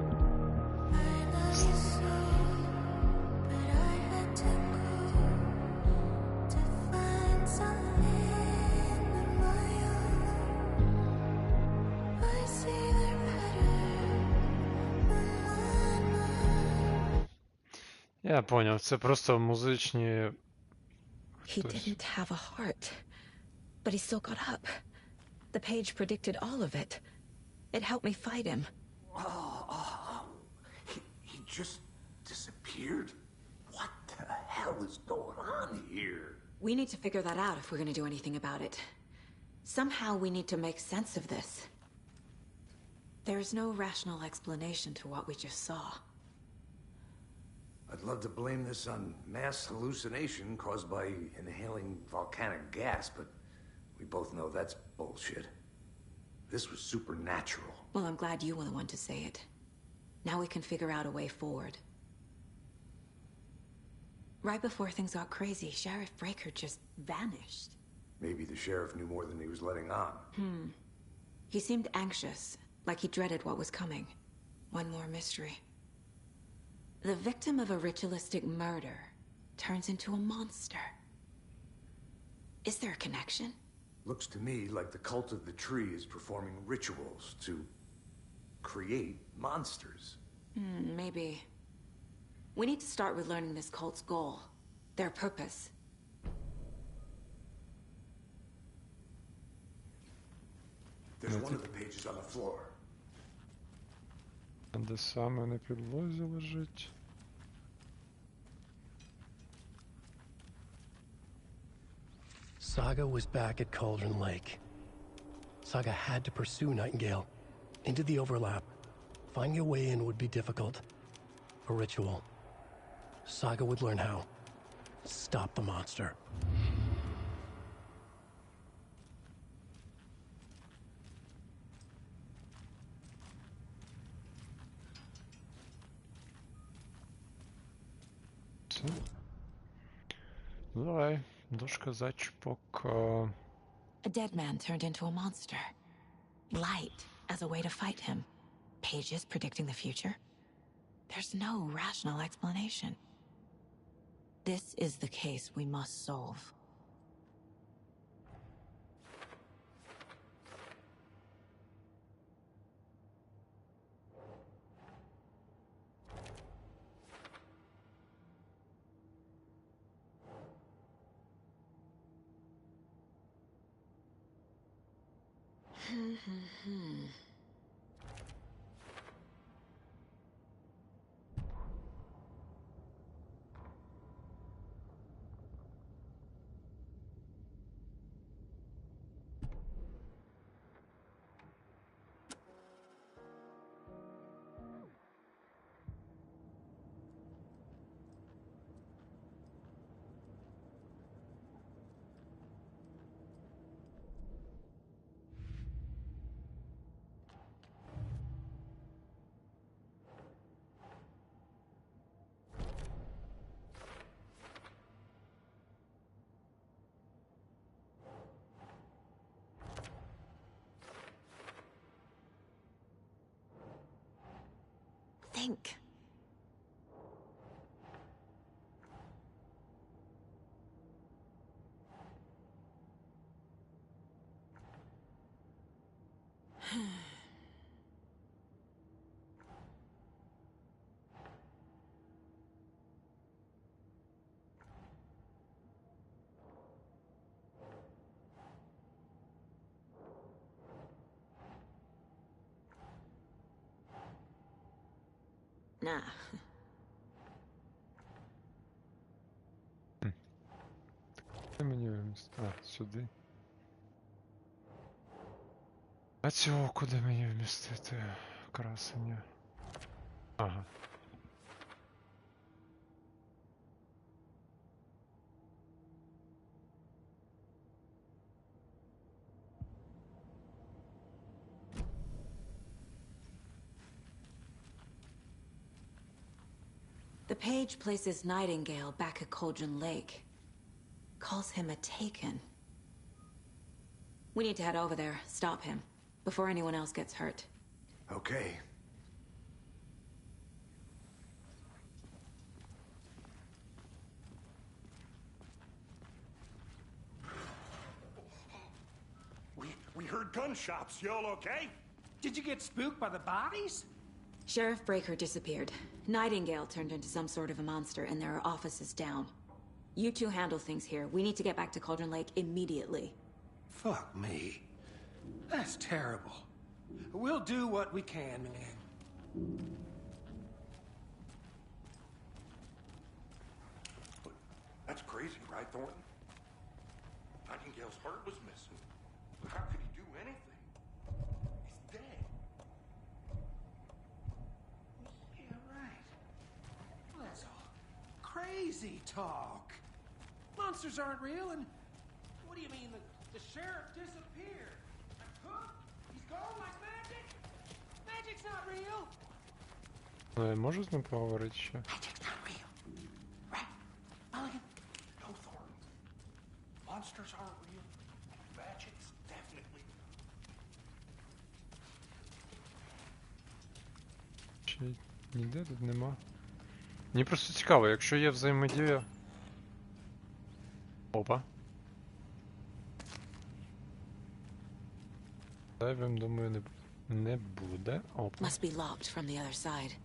Я поняв, це просто музичні... He didn't have a heart, but he still got up. The page predicted all of it. It helped me fight him. He just disappeared? What the hell is going on here? We need to figure that out if we're going to do anything about it. Somehow we need to make sense of this. There's no rational explanation to what we just saw. I'd love to blame this on mass hallucination caused by inhaling volcanic gas, but we both know that's bullshit. This was supernatural. Well, I'm glad you were the one to say it. Now we can figure out a way forward. Right before things got crazy, Sheriff Breaker just vanished. Maybe the sheriff knew more than he was letting on. He seemed anxious, like he dreaded what was coming. One more mystery. The victim of a ritualistic murder turns into a monster. Is there a connection? Looks to me like the cult of the tree is performing rituals to create monsters. Maybe. We need to start with learning this cult's goal, their purpose. There's one of the pages on the floor. Де саме на підлозі лежить? Saga was back at Cauldron Lake. Saga had to pursue Nightingale into the overlap. Finding a way in would be difficult. A ritual. Saga would learn how. Stop the monster. Давай, дошка зачіпок. A dead man turned into a monster. Light as a way to fight him. Pages predicting the future. There's no rational explanation. This is the case we must solve. Think. Nah. Де мені вмістити? А, сюди. А цього куди мені вмістити? Красення. Ага. The page places Nightingale back at Cauldron Lake. Calls him a Taken. We need to head over there, stop him, before anyone else gets hurt. Okay. We heard gunshots. Y'all okay? Did you get spooked by the bodies? Sheriff Breaker disappeared. Nightingale turned into some sort of a monster, and there are offices down. You two handle things here. We need to get back to Cauldron Lake immediately. Fuck me. That's terrible. We'll do what we can, man. That's crazy, right, Thornton? Nightingale's heart was missing. How could he do anything? He's dead. Yeah, right. Well, that's all crazy talk. Monsters aren't real, and what do you mean the sheriff disappeared? Huh? He's gone like magic? Magic's not real. Я можу з ним поговорити ще? Magic's not real. Right? Mulligan? No, Thornton. Monsters aren't real. Magic's definitely. Чи ніде тут нема? Мені просто цікаво, якщо є взаємодія... Опа. Зайвим, думаю, не буде. Опа. Must be locked from the other side.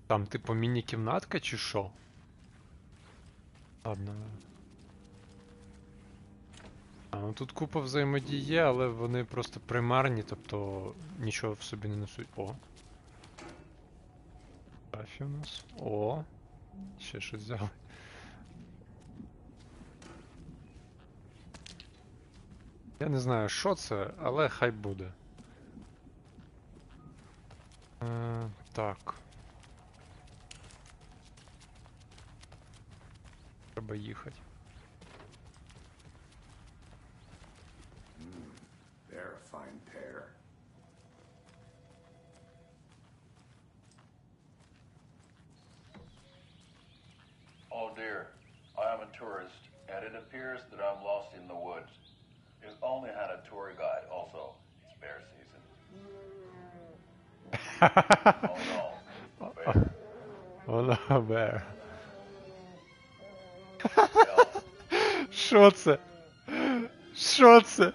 Там, типу, міні-кімнатка чи що? Ладно. Ну тут купа взаємодій є, але вони просто примарні, тобто нічого в собі не несуть. О. Графі у нас. О. Ще щось взяли. Я не знаю, що це, але хай буде. Так. Треба їхати. They're a fine pair. Oh dear, I am a tourist, and it appears that I'm lost in the woods. You've only had a tour guide, also. It's bear season. Oh no, bear. Oh no, bear. Що це? Що це?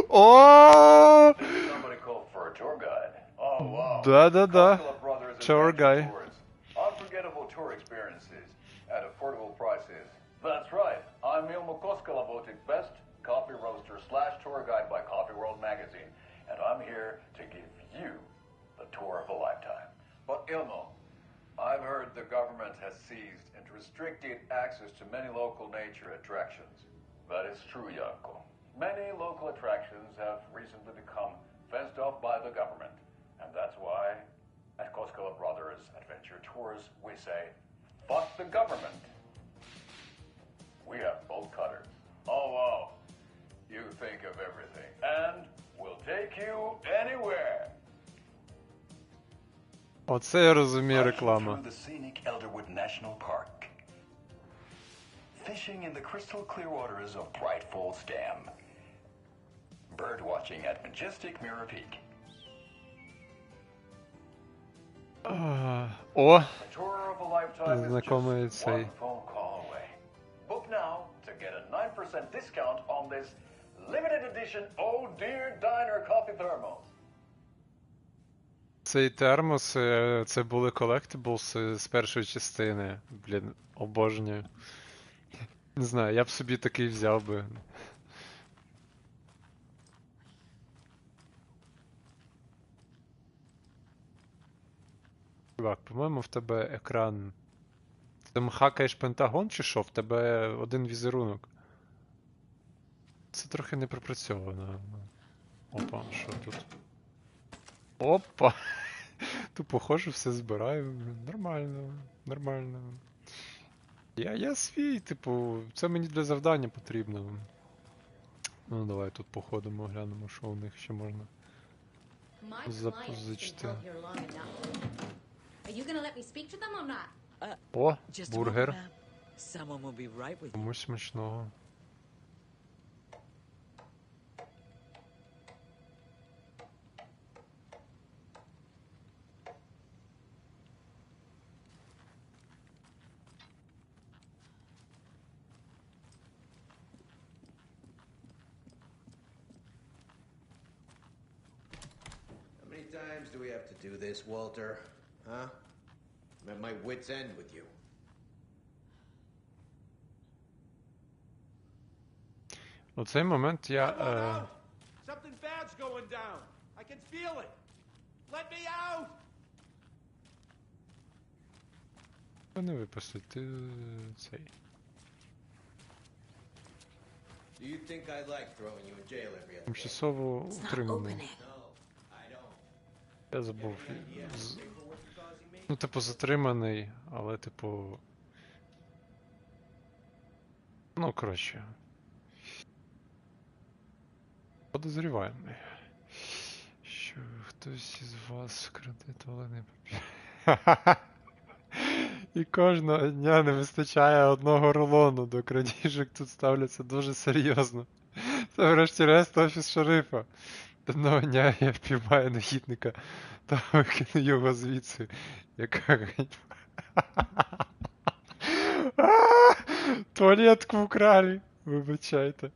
О! Somebody called for a tour guide. Oh wow. Да-да-да. Tour guide. Unforgettable tour experiences at affordable prices. That's right. I'm Ilmo Koskalabotic, best coffee roaster / tour guide by Coffee World magazine, and I'm here to give you the tour of a lifetime. But Ilmo, I've heard the government has seized and restricted access to many local nature attractions. That is true, Janko. Many local attractions have recently become fenced off by the government, and that's why at Koskala Brothers Adventure Tours we say, fuck the government. We have bolt cutters. Oh wow, you think of everything, and we'll take you anywhere. Оце я розумію реклама. Through the scenic Elderwood National Park. Fishing in the crystal clear waters of Bright Falls Dam. Bird watching at majestic Mirror Peak. О! A tour of a lifetime is Знакомий just цей. one phone call away. Book now to get a 9% discount on this limited edition Oh Dear Diner coffee thermos. Цей термос, це були collectibles з першої частини. Блін, обожнюю. Не знаю, я б собі такий взяв би. Чувак, по-моєму, в тебе екран. Ти там хакаєш Пентагон чи що? В тебе один візерунок. Це трохи не пропрацьовано. Опа, що тут? Опа! Тупо ходжу, все збираю. Нормально, нормально. Я свій, типу, це мені для завдання потрібно. Ну, давай тут походимо, глянемо, що у них ще можна запозичити. О, бургер. Комусь смачного. How many times do we have to do this, Walter? Huh? I'm at my wit's end with you. У цей момент я... Something bad's going down. I can feel it. Let me out. Не випустити цей. Do you think I like throwing you in jail every other day? Тимчасово утриманий. Я забув. Ну, типу, затриманий, але, типу... Ну, коротше. Подозріваємий. Що хтось із вас краде туалетний папір. І кожного дня не вистачає одного рулону. До крадіжок тут ставляться дуже серйозно. Це врешті-решт офіс шерифа. Одного дня я впіймаю негідника та викину його звідси. Яка ганьба. Туалетку вкрали. Вибачайте.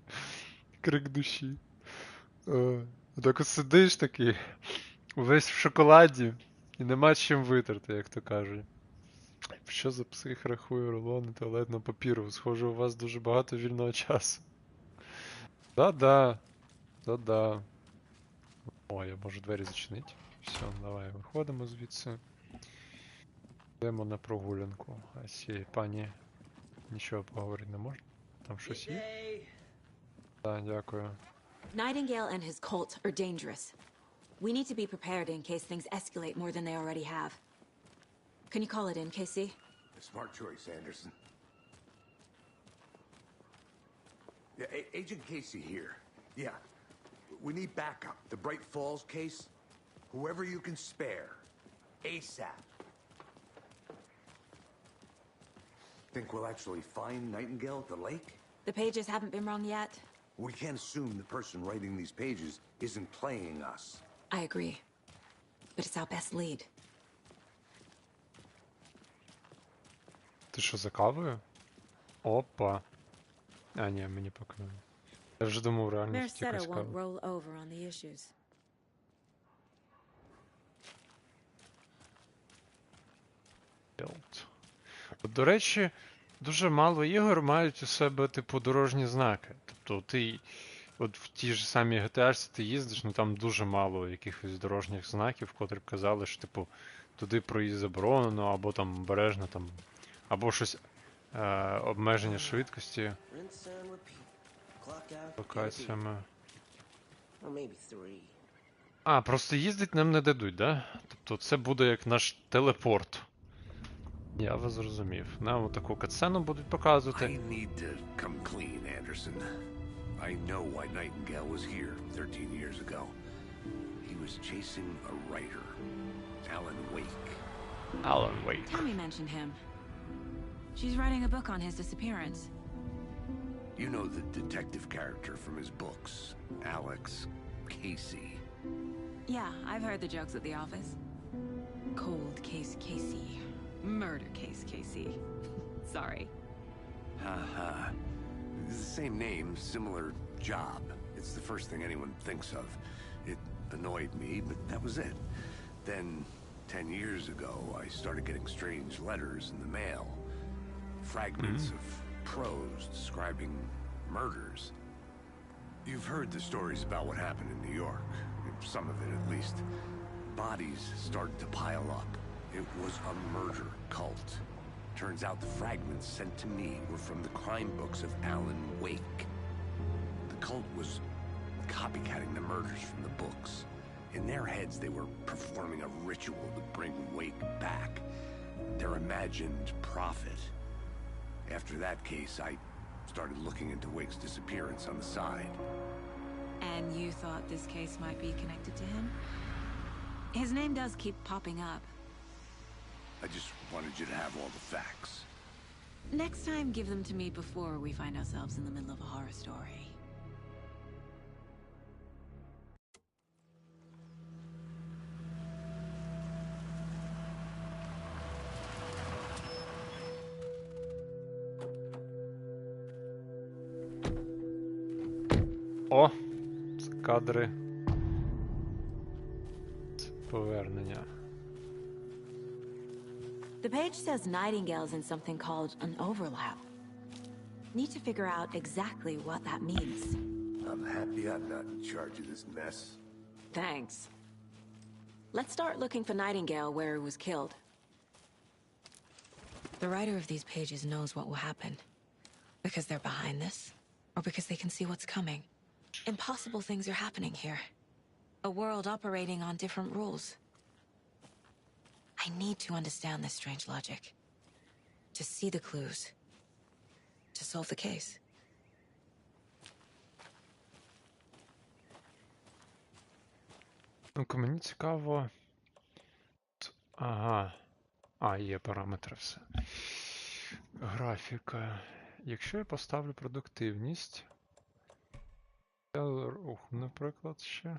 Крик душі. Так от сидиш такий, весь в шоколаді, і нема чим витерти, як то кажуть. Що за псих рахує рулони туалетного папіру? Схоже, у вас дуже багато вільного часу. Да-да. Да-да. О, я можу двері зачинити. Все, давай, виходимо звідси. Йдемо на прогулянку. А сі, пані, нічого поговорити не можна? Там щось є? Так, дякую. Nightingale and his cult are dangerous. We need to be prepared in case things escalate more than they already have. Can you call it in, Casey? A smart choice, Anderson. Yeah, Agent Casey here. Yeah. We need backup. The Bright Falls case. Whoever you can spare. ASAP. Think we'll actually find Nightingale at the lake? The pages haven't been wrong yet. We can't assume the person writing these pages isn't playing us. I agree. But it's our best lead. Ти що, за кавою? Опа. А, ні, мені поки. Я вже думав, реально тут якась кава. Won't roll over on the issues. От, до речі, дуже мало ігор мають у себе, типу, дорожні знаки. Тобто ти, от в тій ж самій GTA ти їздиш, ну там дуже мало якихось дорожніх знаків, котрі б казали, що, типу, туди проїзд заборонено, або там обережно, там, або щось обмеження швидкості локаціями. А, просто їздить нам не дадуть, да? Тобто це буде як наш телепорт. Я вас зрозумів. Нам таку катсцену будуть показувати. I need to come clean, Anderson. I know why Nightingale was here 13 years ago. He was chasing a writer, Alan Wake. Alan Wake. Tammy mentioned him. She's writing a book on his disappearance. You know the detective character from his books, Alex Casey. Yeah, I've heard the jokes at the office. Cold case Casey. Murder case Casey. Sorry. Haha. It's the same name, similar job. It's the first thing anyone thinks of. It annoyed me, but that was it. Then, 10 years ago, I started getting strange letters in the mail. Fragments of prose describing murders. You've heard the stories about what happened in New York. Some of it, at least. Bodies started to pile up. It was a murder cult. Turns out the fragments sent to me were from the crime books of Alan Wake. The cult was copycatting the murders from the books. In their heads, they were performing a ritual to bring Wake back. Their imagined prophet. After that case, I started looking into Wake's disappearance on the side. And you thought this case might be connected to him? His name does keep popping up. I just wanted you to have all the facts. Next time, give them to me before we find ourselves in the middle of a horror story. О! Це кадри. Це повернення. The page says Nightingale's in something called an overlap. Need to figure out exactly what that means. I'm happy I'm not in charge of this mess. Thanks. Let's start looking for Nightingale where he was killed. The writer of these pages knows what will happen. Because they're behind this, or because they can see what's coming. Impossible things are happening here. A world operating on different rules. I need to understand this strange logic. To see the clues. To solve the case. Ну-ка, мені цікаво. Ага. Є параметри все. Графіка. Якщо я поставлю продуктивність. Рух, наприклад, ще.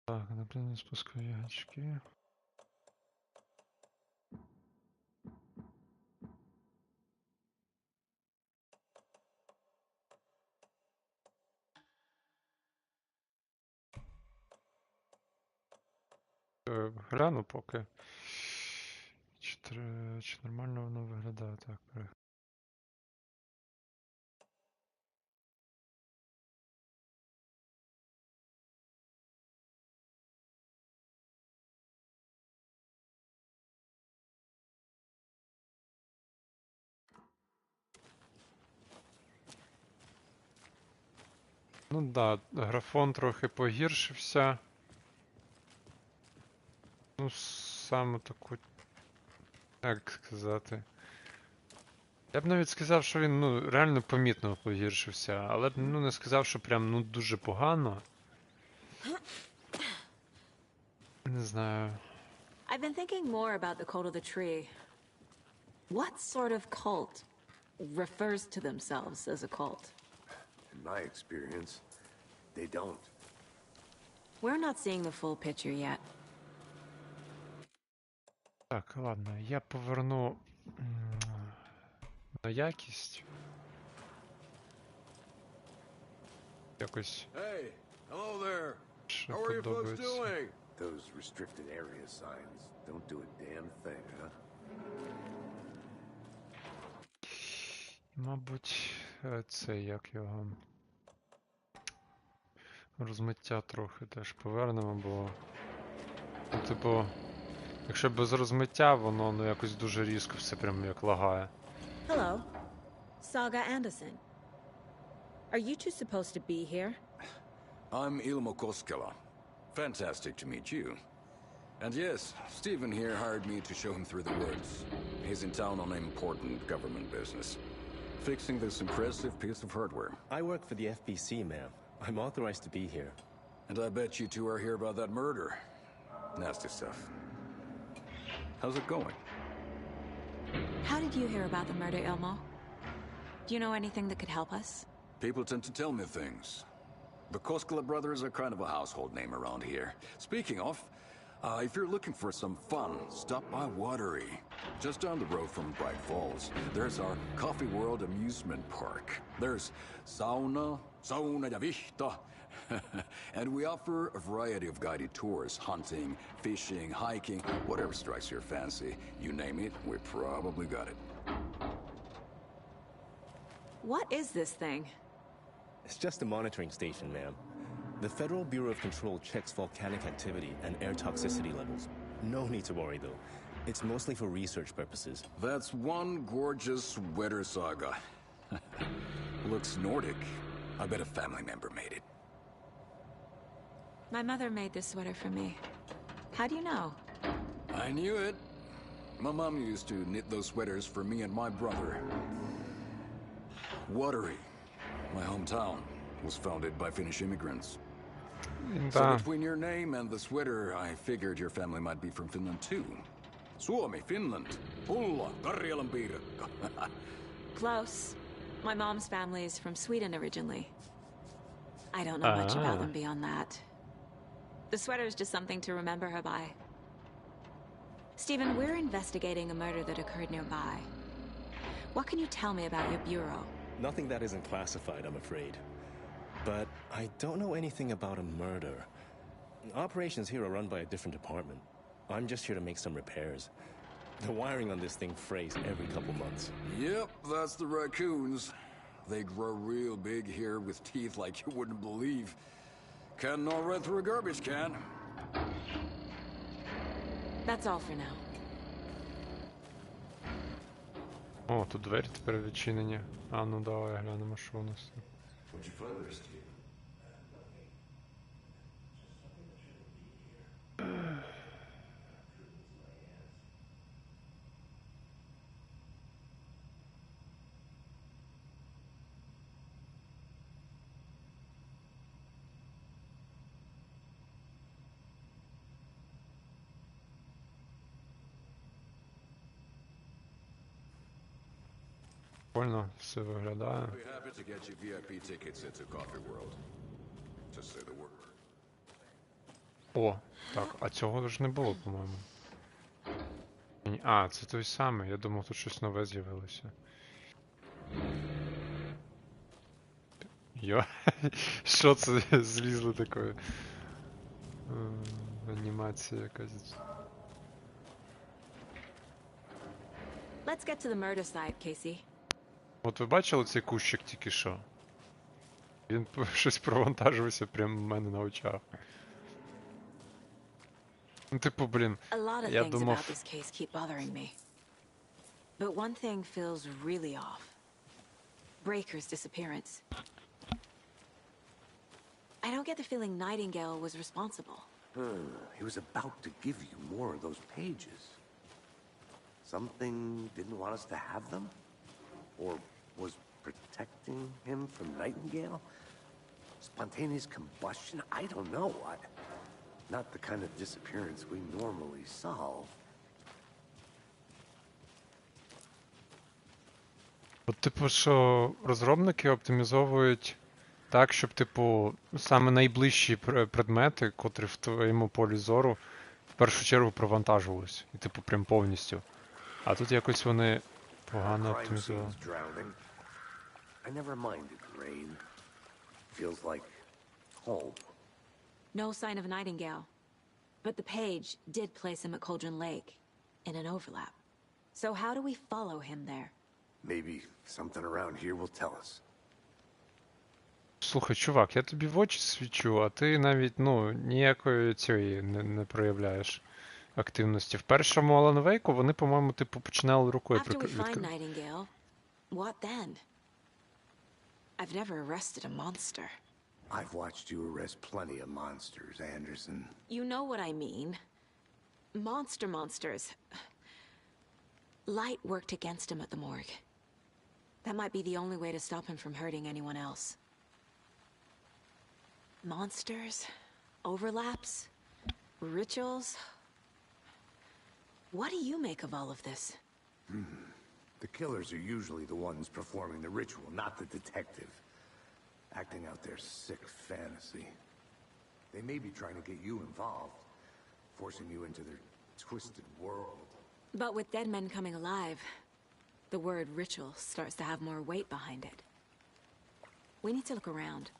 Так, напевно, спускові гачки. Гляну поки. Чи нормально воно виглядає так? Ну да, графон трохи погіршився. Ну, саме таку, як сказати. Я б навіть сказав, що він, ну, реально помітно погіршився, але б, ну, не сказав, що прям, ну, дуже погано. Не знаю. I've been thinking more about the cult of the tree. What sort of cult refers to themselves as a cult? In my experience, they don't. We're not seeing the full picture yet. Так, ладно, я поверну на якість. Якось. Hey, hello there. Що How are you folks подобається. doing? Those restricted area signs don't do a damn thing, huh? Мабуть, це як його. Розмиття трохи теж повернемо, бо. Ну, типу, якщо без розмиття, воно, ну, якось дуже різко все прям як лагає. Hello, Saga Anderson. Are you two supposed to be here? I'm Ilmo Koskela. Fantastic to meet you. And yes, Stephen here hired me to show him through the woods. He's in town on important government business, fixing this impressive piece of hardware. I work for the FBC, ma'am. I'm authorized to be here. And I bet you two are here about that murder. Nasty stuff. How's it going? How did you hear about the murder, Ilmo? Do you know anything that could help us? People tend to tell me things. The Koskela brothers are kind of a household name around here. Speaking of, if you're looking for some fun, stop by Watery. Just down the road from Bright Falls, there's our Coffee World amusement park. There's sauna ja vihta. And we offer a variety of guided tours, hunting, fishing, hiking, whatever strikes your fancy. You name it, we probably got it. What is this thing? It's just a monitoring station, ma'am. The Federal Bureau of Control checks volcanic activity and air toxicity levels. No need to worry, though. It's mostly for research purposes. That's one gorgeous sweater saga. Looks Nordic. I bet a family member made it. My mother made this sweater for me. How do you know? I knew it. My mom used to knit those sweaters for me and my brother. Watery, my hometown, was founded by Finnish immigrants. So between your name and the sweater, I figured your family might be from Finland too. Suomi, Finland. Pulla, Karjalan piirakka. Close. My mom's family is from Sweden originally. I don't know much about them beyond that. The sweater is just something to remember her by. Stephen, we're investigating a murder that occurred nearby. What can you tell me about your bureau? Nothing that isn't classified, I'm afraid. But I don't know anything about a murder. Operations here are run by a different department. I'm just here to make some repairs. The wiring on this thing frays every couple months. Yep, that's the raccoons. They grow real big here with teeth like you wouldn't believe. Can gnaw right through a garbage can. That's all for now. О, тут двері тепер відчинені. А, ну давай глянемо, що у нас. What'd you find there, Steve? Прикольно все виглядає. I'll be happy to get you VIP tickets into Coffee World. Just say the word. О, так, а цього ж не було, по-моєму. А, це той самий. Я думав, тут щось нове з'явилося. Йо, що це злізло такое? Анімація якась. Let's get to the murder site, Casey. От ви бачили цей кущик тільки що? Він щось провантажився прямо в мене на очах. Ну, типу, блін, я думав... A lot of things about this case keep bothering me. But one thing feels really off. Breaker's disappearance. I don't get the feeling Nightingale was responsible. He was about to give you more of those pages. Something didn't want us to have them? Or was protecting him from Nightingale? Spontaneous combustion? I don't know. Not the kind of disappearance we normally solve. От, типу, що розробники оптимізовують так, щоб, типу, саме найближчі предмети, котрі в твоєму полі зору, в першу чергу провантажувались. І, типу, прям повністю. А тут якось вони погано оптимізували. I never minded rain. Feels like home. No sign of Nightingale. But the page did place him at Cauldron Lake, in an overlap. So how do we follow him there? Maybe something around here will tell us. Слухай, чувак, я тобі в очі свічу, а ти навіть, ну, ніякої цієї не проявляєш активності. В першому Alan Wake вони, по-моєму, типу, починали рукою After we find Nightingale, what then? I've never arrested a monster. I've watched you arrest plenty of monsters, Anderson. You know what I mean. Monsters. Light worked against him at the morgue. That might be the only way to stop him from hurting anyone else. Monsters, overlaps, rituals. What do you make of all of this? The killers are usually the ones performing the ritual, not the detective. Acting out their sick fantasy. They may be trying to get you involved, forcing you into their twisted world. But with dead men coming alive, the word ritual starts to have more weight behind it. We need to look around,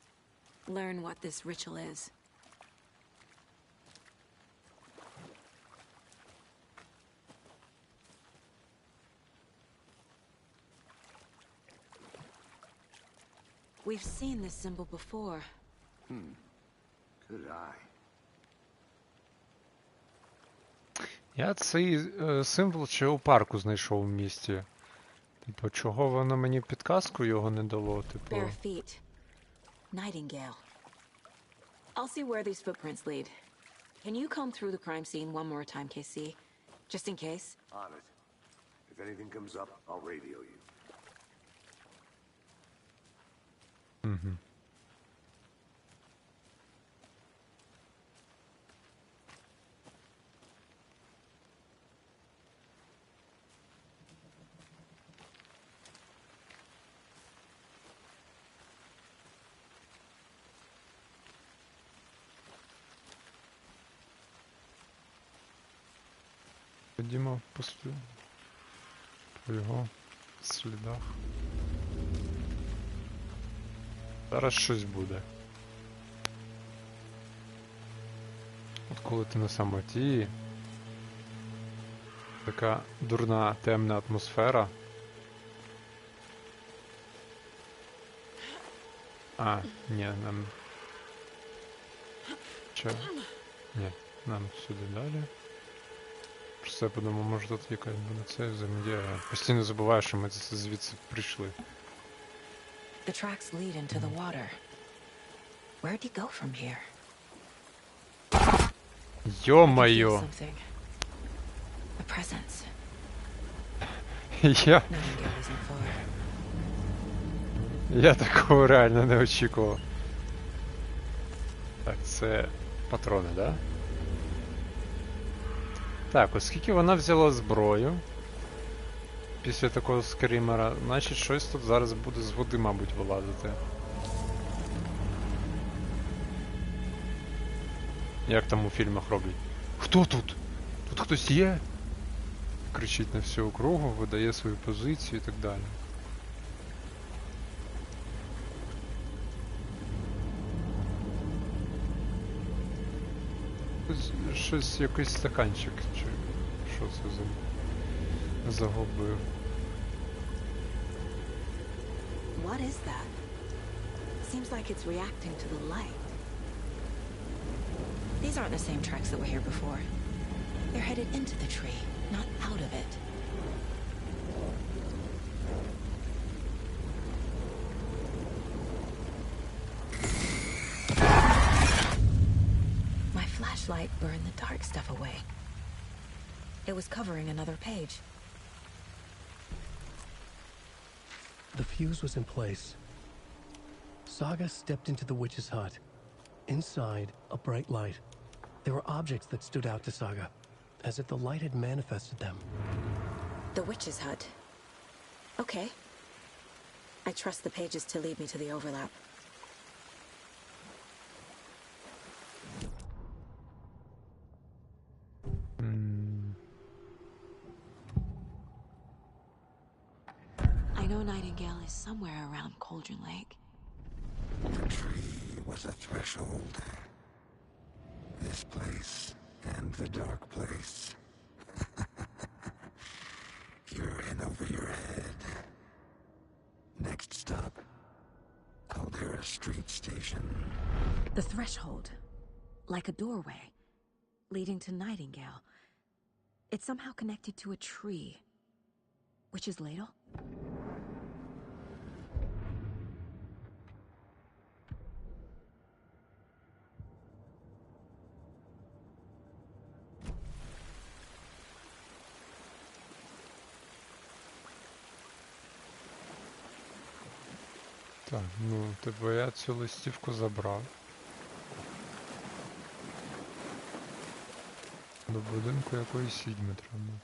learn what this ritual is. We've seen this symbol before. Я цей символ ще у парку знайшов в місті. Типу, чого воно мені підказку його не дало, типу. Bare feet. Nightingale. I'll see where these footprints lead. Can you comb through the crime scene one more time, KC? Just in case? On it. If anything comes up, I'll radio you. Угу. Ходімо по його слідах. Зараз щось буде. От коли ти на самоті, така дурна темна атмосфера. А, ні, нам... Че? Ні, нам сюди далі. Просто я подумав, може тут якась буде це взаємодія. Постійно забуваю, що ми звідси прийшли. The tracks lead into the water. Where'd he go from here? Ё-моё! Something. A presence. Я... Nightingale isn't far. Я такого реально не очікував. Так, це патрони, да? Так, оскільки вона взяла зброю після такого скрімера, значить щось тут зараз буде з води, мабуть, вилазити. Як там у фільмах роблять? Хто тут? Тут хтось є? Кричить на всю округу, видає свою позицію і так далі. Щось, якийсь стаканчик, чи що це загубив. What is that? Seems like it's reacting to the light. These aren't the same tracks that were here before. They're headed into the tree, not out of it. My flashlight burned the dark stuff away. It was covering another page. The fuse was in place. Saga stepped into the witch's hut. Inside, a bright light. There were objects that stood out to Saga, as if the light had manifested them. The witch's hut. Okay. I trust the pages to lead me to the overlap. I know Nightingale is somewhere around Cauldron Lake. The tree was a threshold. This place and the dark place. You're in over your head. Next stop, Caldera Street Station. The threshold. Like a doorway. Leading to Nightingale. It's somehow connected to a tree. Witch's ladle? Так, ну, типу я цю листівку забрав. До будинку якоїсь відьми треба.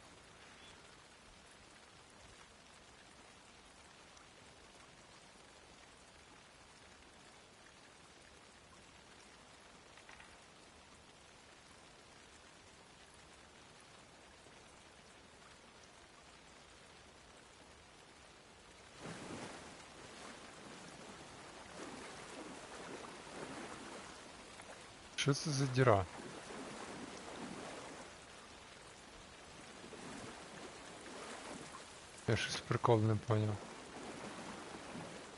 Що це за діра? Я щось прикол не поняв.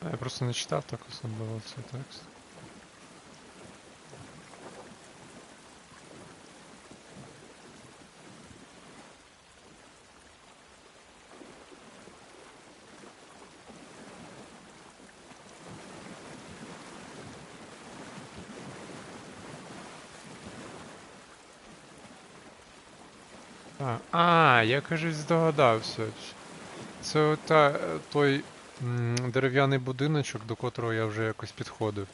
Я просто не читав так особливо цей текст. Я, кажуть, здогадався. Це той дерев'яний будиночок, до котрого я вже якось підходив.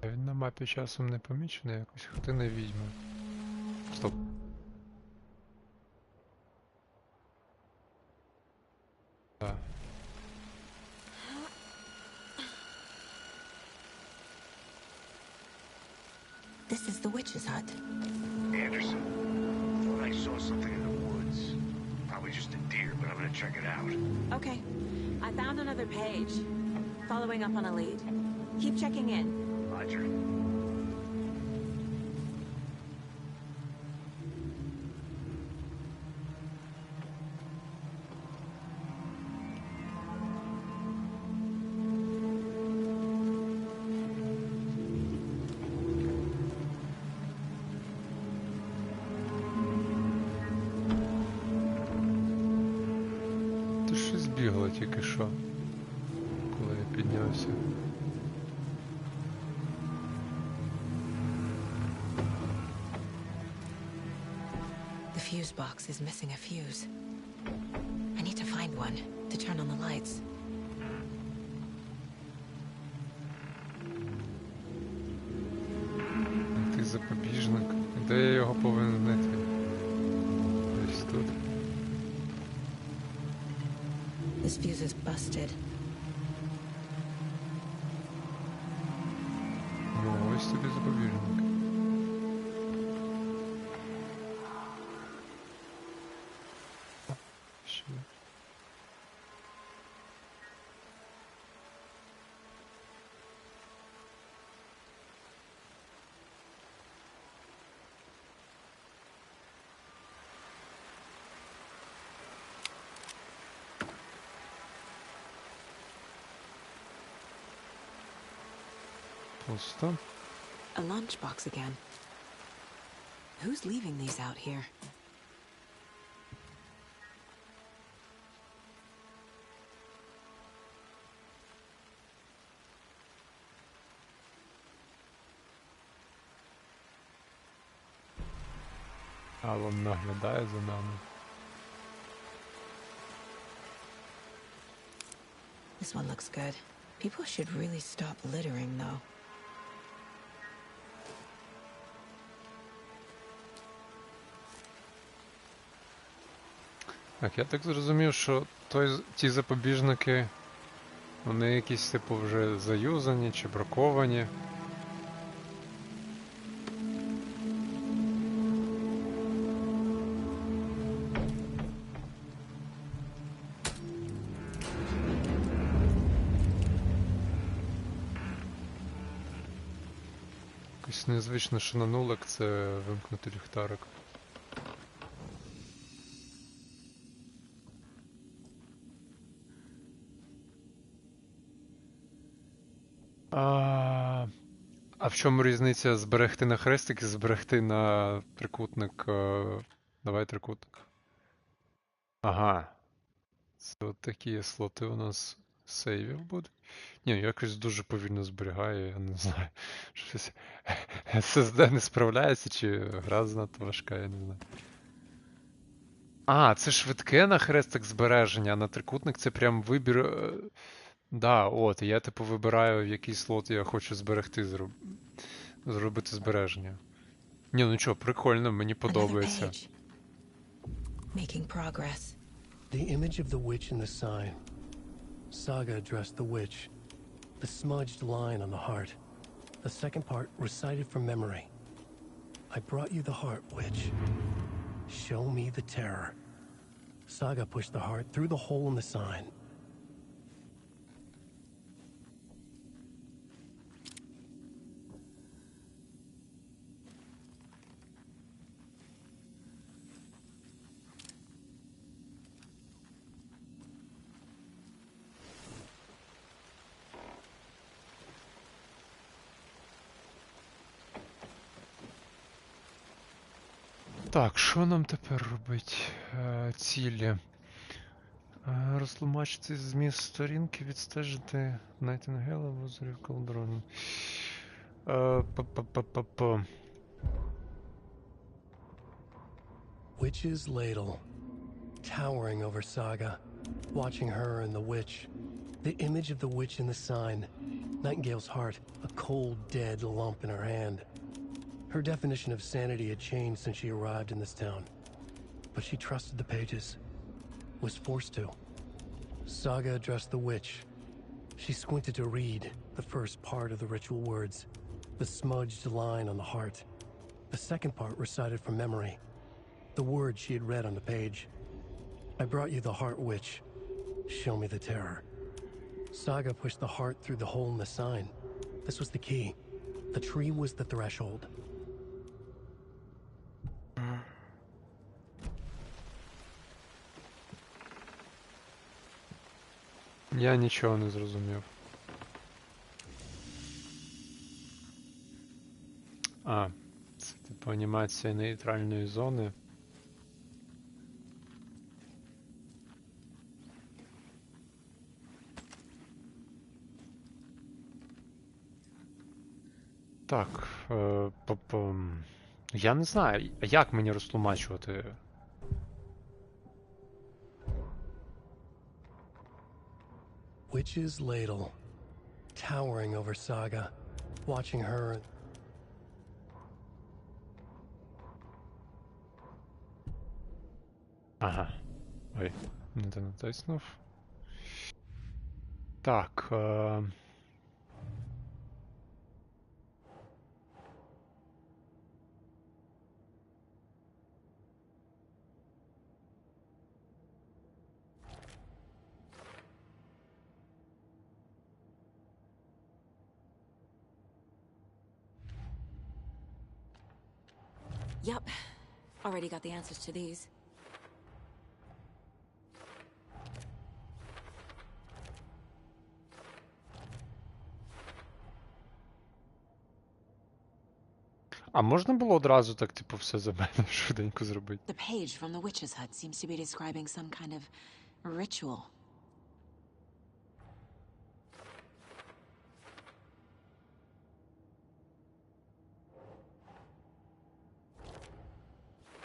Він на мапі часом не помічений, якось хатина відьма. Стоп. Так. This is the witch's hut. Anderson, thought I saw something in the woods. Probably just a deer, but I'm gonna check it out. Okay. I found another page. Following up on a lead. Keep checking in. Roger. Ти щось бігало тільки що, коли я піднявся. The fuse box is missing a fuse. I need to find one to turn on the lights. Ти запобіжник. Де я його повинен знайти? Десь тут. This fuse is busted. Ну, ось тобі запобіжник. Що? Пусто. A lunchbox again. Who's leaving these out here? Алан наглядає за нами. This one looks good. People should really stop littering, though. Так, я так зрозумів, що ті запобіжники, вони якісь типу вже заюзані чи браковані. Якось незвично, що на нулик це вимкнути ліхтарик. А в чому різниця зберегти на хрестик і зберегти на трикутник? Давай трикутник. Ага. Це от такі слоти у нас сейвів будуть. Ні, якось дуже повільно зберігає, я не знаю. Щось SSD не справляється, чи гра занадто важка, я не знаю. Це швидке на хрестик збереження, а на трикутник це прям вибір. Да, от, я типу вибираю, в який слот я хочу зберегти, зробити збереження. Ні, ну чо, прикольно, мені подобається. Making progress. The image of the witch in the sign. Saga addressed the witch. The smudged line on the heart. The second part recited from memory. I brought you the heart, witch. Show me the terror. Saga pushed the heart through the hole in the sign. Так, що нам тепер робити? Цілі. Розтлумачити зміст сторінки, відстежити Найтінгела в озері Калдроні. Па-па-па-па-па. Witch's ladle, towering over Saga, watching her and the witch. The image of the witch in the sign, Nightingale's heart, a cold, dead lump in her hand. Her definition of sanity had changed since she arrived in this town. But she trusted the pages, was forced to. Saga addressed the witch. She squinted to read the first part of the ritual words, the smudged line on the heart. The second part recited from memory, the words she had read on the page. I brought you the heart, witch. Show me the terror. Saga pushed the heart through the hole in the sign. This was the key. The tree was the threshold. Я нічого не зрозумів. А, це типу анімація нейтральної зони. Так, я не знаю, як мені розтлумачувати. Witch's ladle, towering over Saga, watching her. Ага. Ой, не те натиснув. Так. Yep. Already got the answers to these. А можна було одразу так, типу, все за мене швиденько зробити? The page from the witch's hut seems to be describing some kind of ritual.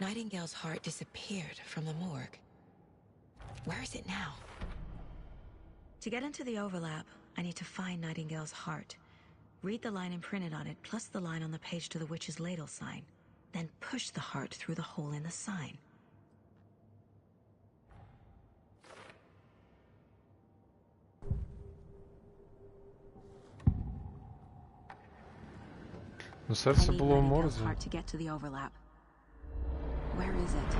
Nightingale's heart disappeared from the morgue. Where is it now? To get into the overlap, I need to find Nightingale's heart. Read the line imprinted on it, plus the line on the page to the witch's ladle sign. Then push the heart through the hole in the sign. Ну, серце I need було в Nightingale's морзі. heart to get to the overlap. Where is it?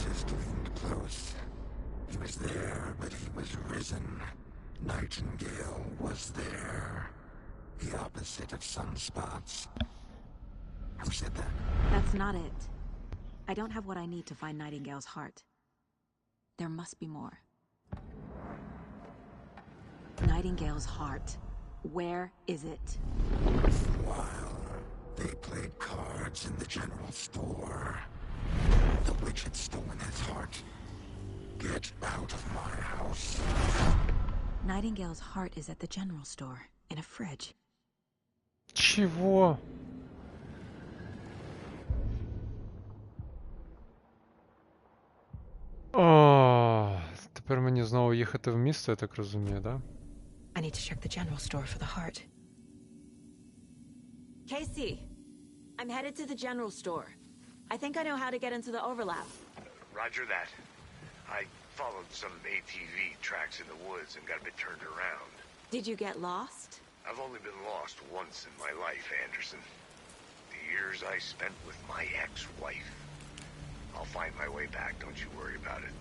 Just getting close. He was there, but he was risen. Nightingale was there. The opposite of sunspots. Who said that? That's not it. I don't have what I need to find Nightingale's heart. There must be more. Nightingale's heart. Where is it? While they played cards in the general store, the witch had stolen his heart. Get out of my house. Nightingale's heart is at the general store, in a fridge. Чого? О, тепер мені знову їхати в місто, я так розумію, да? I need to check the general store for the heart. Casey, I'm headed to the general store. I think I know how to get into the overlap. Roger that. I followed some ATV tracks in the woods and got a bit turned around. Did you get lost? I've only been lost once in my life, Anderson. The years I spent with my ex-wife. I'll find my way back, don't you worry about it.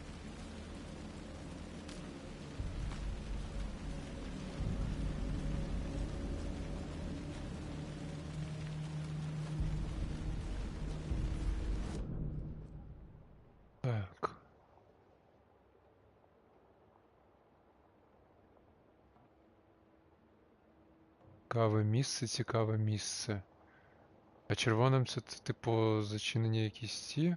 Так. Цікаве місце, цікаве місце. А червоним це, типу, зачинені якісь ці?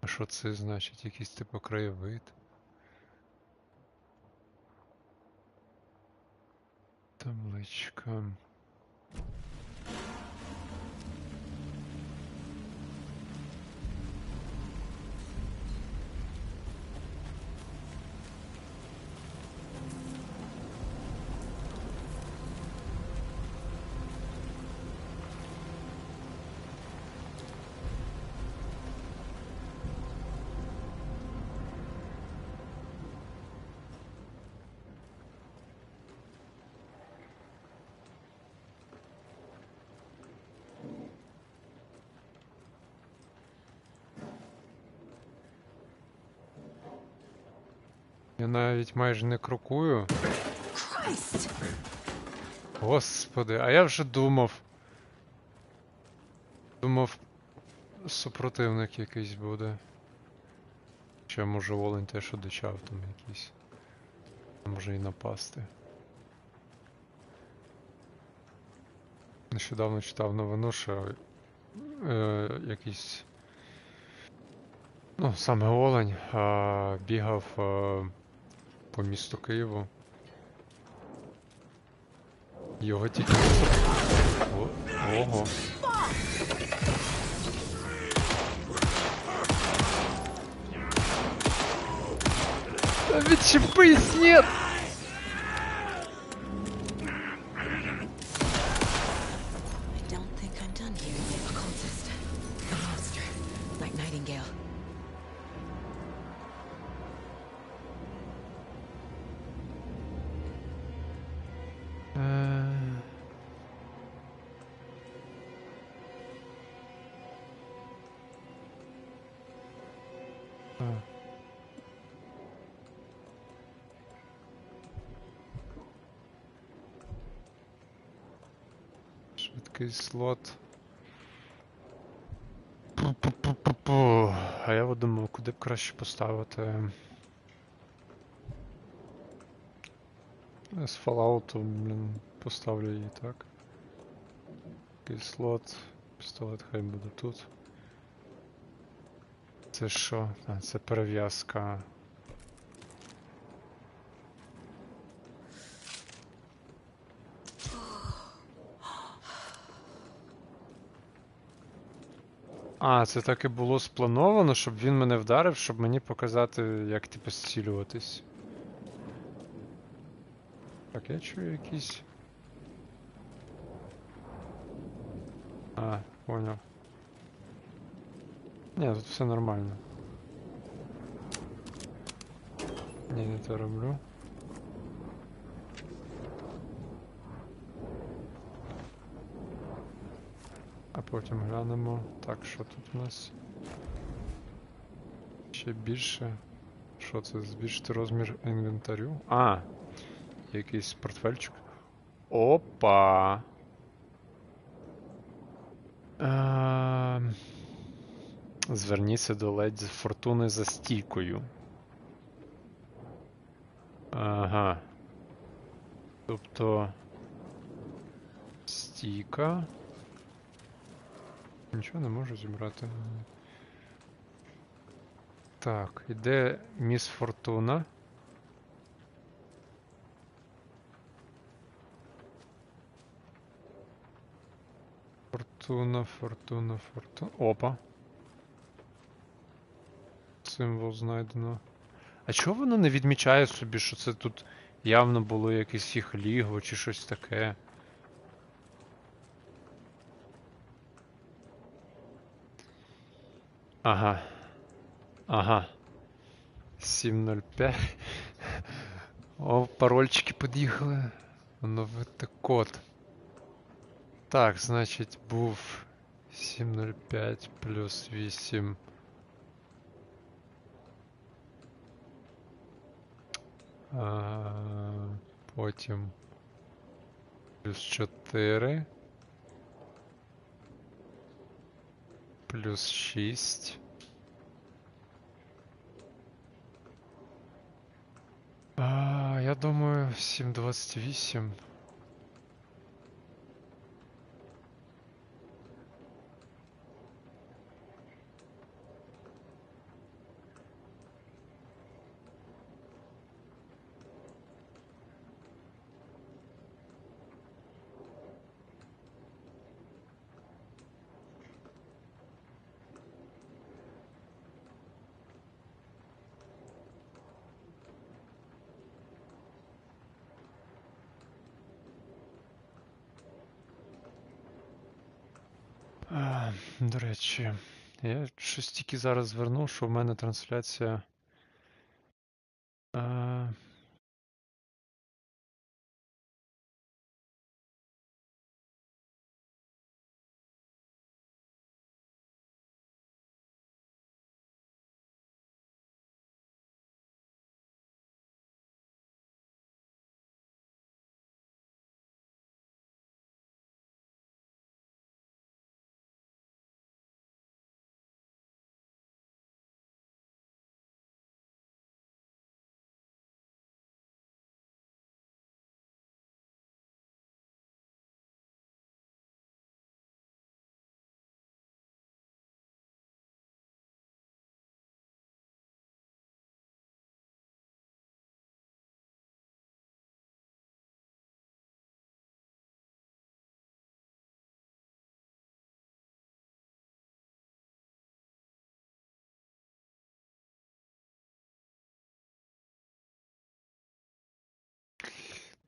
А що це значить? Якийсь, типу, краєвид? Табличка. Я навіть майже не крокую. Господи, а я вже думав. Думав, супротивник якийсь буде. Чи може олень теж одичав там якийсь. Може і напасти. Нещодавно читав новину, що якийсь, ну, саме олень бігав по місту Києву. Його тільки... Ого. Відчепись, нет! Швидкий слот. Пу-пу-пу-пу-пу. А я от думав, куди б краще поставити. З Fallout, блін, поставлю її так. Такий слот. Пістолет хай буде тут. Це що? А, це перев'язка. А, це так і було сплановано, щоб він мене вдарив, щоб мені показати, як типу зцілюватись. Так, я чую якісь... А, понял. Ні, тут все нормально. Ні, не те роблю. А потім глянемо. Так, що тут у нас? Ще більше. Що це? Збільшити розмір інвентарю? А! Якийсь портфельчик. Опа! Зверніться до леді Фортуни за стійкою. Ага. Тобто... Стійка... Нічого не можу зібрати. Так, іде міс Фортуна. Фортуна. Опа. Символ знайдено. А чого воно не відмічає собі, що це тут явно було якесь їх ліго чи щось таке? Ага. Ага. 705. О, парольчики під'їхали. Оновити код. Так, значить, був 705 плюс 8. Потім плюс 4. Плюс 6. Я думаю, 728. До речі, я щось тільки зараз звернув, що в мене трансляція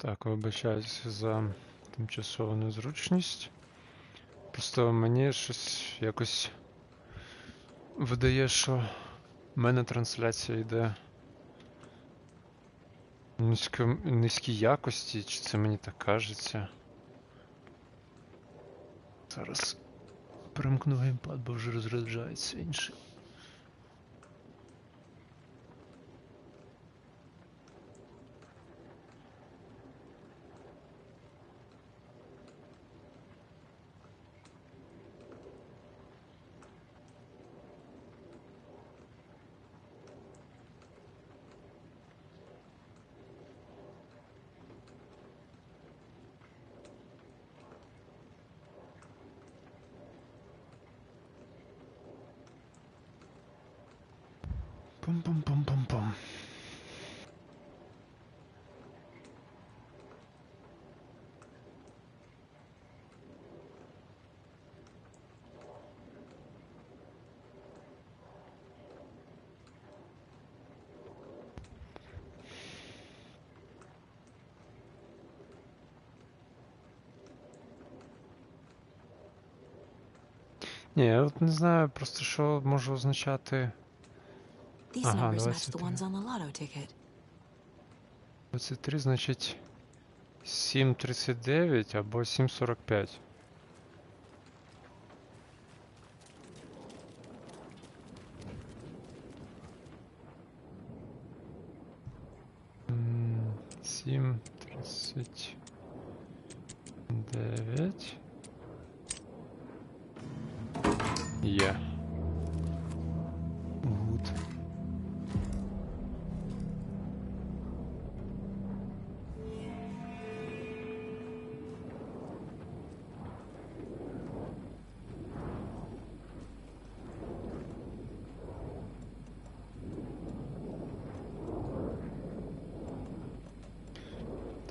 Так, вибачаюсь за тимчасову незручність. Просто мені щось якось видає, що в мене трансляція йде низькій якості, чи це мені так кажеться. Зараз перемкну геймпад, бо вже розряджається інший. Пум-пум-пум-пум-пум. Ні, я от не знаю просто, що може означати... These Ага, numbers match the 23. ones on the lotto ticket. 23, значить 7.39 або 7.45. М, 7.39. Є. Гуд.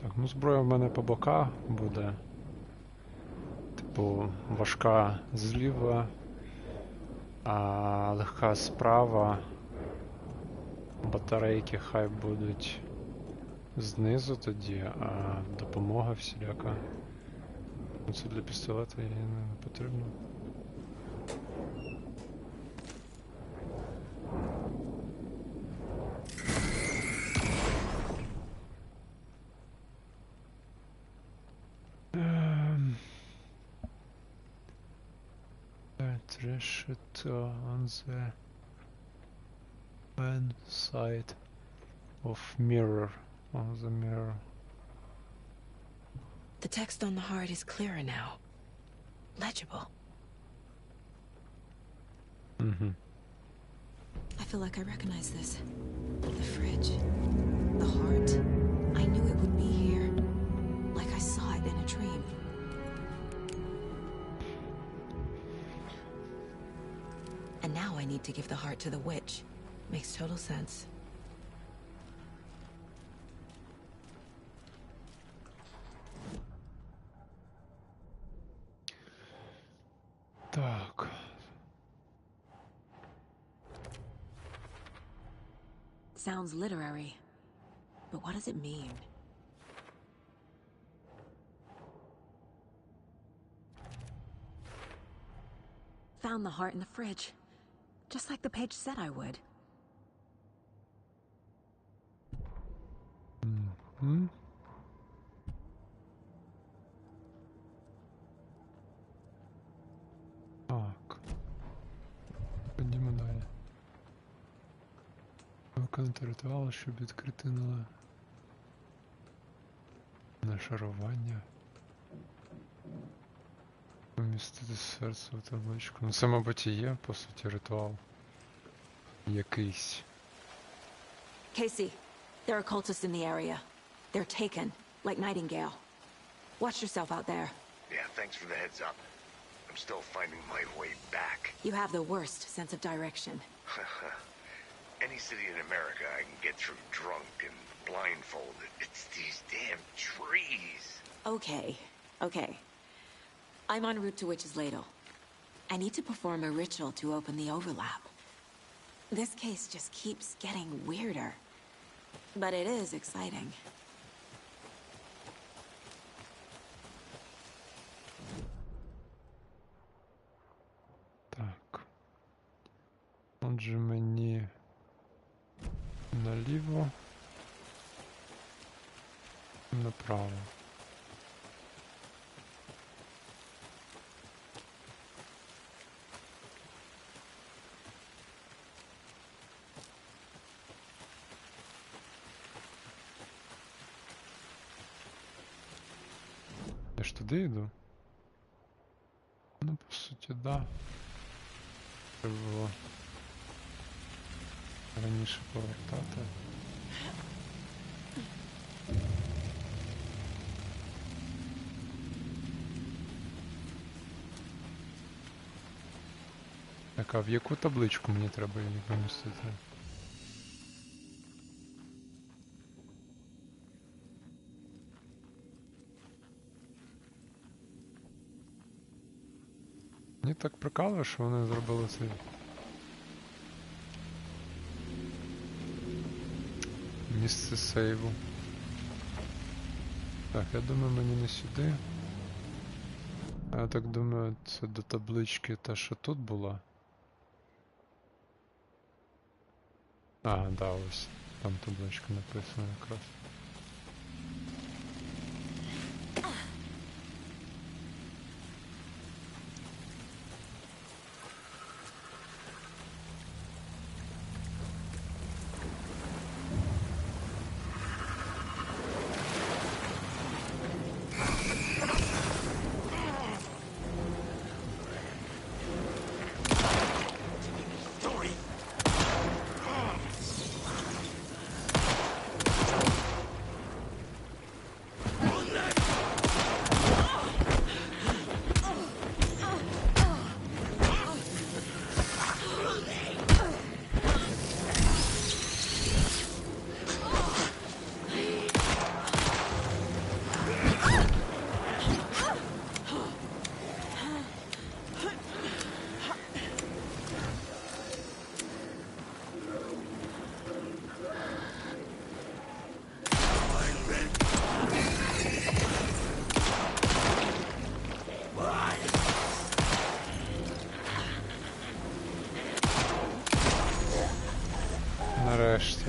Так, ну зброя в мене по боках буде. Типу, важка зліва, а легка справа. Батарейки хай будуть знизу тоді, а допомога всіляка. Ну, це для пістолета їй не потрібно. Решето on the one side of mirror. On the mirror. The text on the heart is clearer now. Legible. Mm-hmm. I feel like I recognize this. The fridge. The heart. I knew it would be here. Like I saw it in a dream. And now I need to give the heart to the witch. Makes total sense. Так. Sounds literary. But what does it mean? Found the heart in the fridge. Just like the page said I would. Mm-hmm. Так. Ходімо далі. Виконати ритуал, щоб відкрити нашарування. Помістити серце в табличку. Ну це, мабуть, і є, по суті, ритуал. Якийсь. Casey, there are cultists in the area. They're taken, like Nightingale. Watch yourself out there. Yeah, thanks for the heads up. I'm still finding my way back. You have the worst sense of direction. Any city in America I can get through drunk and blindfolded. It's these damn trees. Okay, okay. I'm en route to Witch's Ladle. I need to perform a ritual to open the overlap. This case just keeps getting weirder. But it is exciting. Отже, мені наліво, направо. Я ж туди йду? Ну, по суті, да. Треба було раніше повертати. Так, а в яку табличку мені треба її помістити? Мені так прикалує, що вони зробили цей місце сейву. Так, я думаю, мені не сюди. Я так думаю, це до таблички та, що тут була. А, да, ось. Там табличка написана якраз. Нарешті.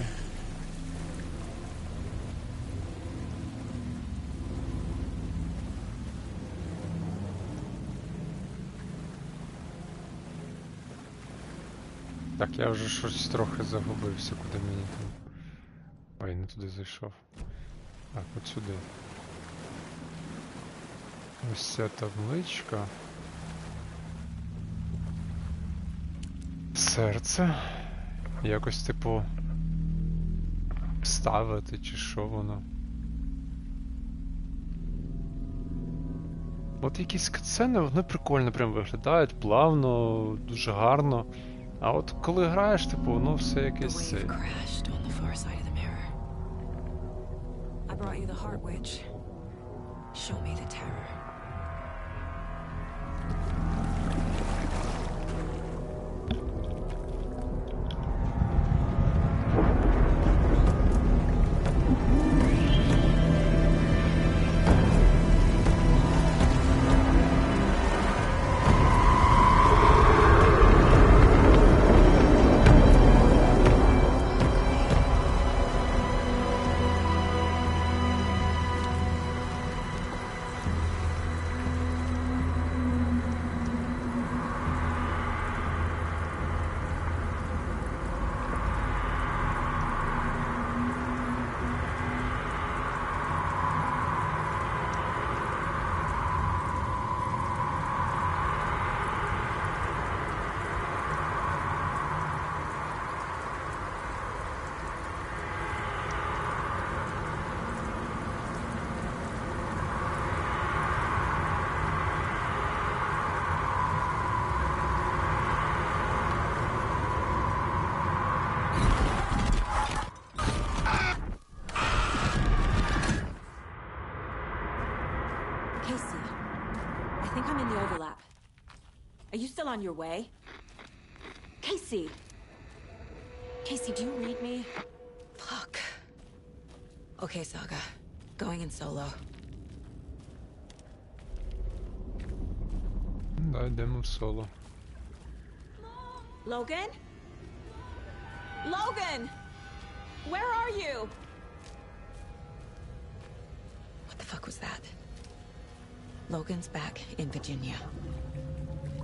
Так, я вже щось трохи загубився, куди мені там. Ой, не туди зайшов. Так, от сюди. Ось ця табличка. Серце. Якось, типу, ставити, чи що воно. От якісь катсцени, вони прикольно прям виглядають, плавно, дуже гарно. А от коли граєш, типу, воно все якесь це. Are you still on your way? Casey! Casey, do you read me? Fuck. Okay, Saga. Going in solo. Да, йдемо в соло. Logan? Logan! Where are you? What the fuck was that? Logan's back in Virginia.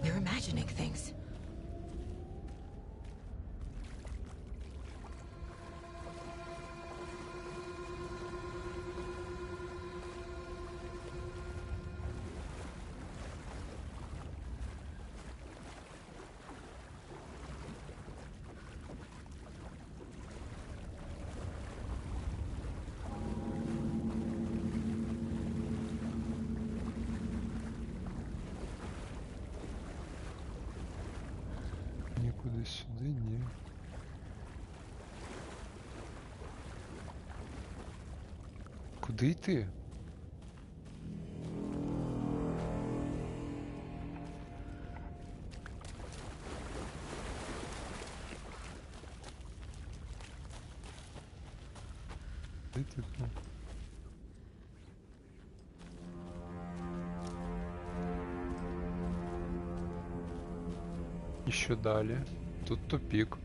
We're imagining things. Нікуди сюди, ні. Куди йти? Куди ти? І що далі? Тут тупік.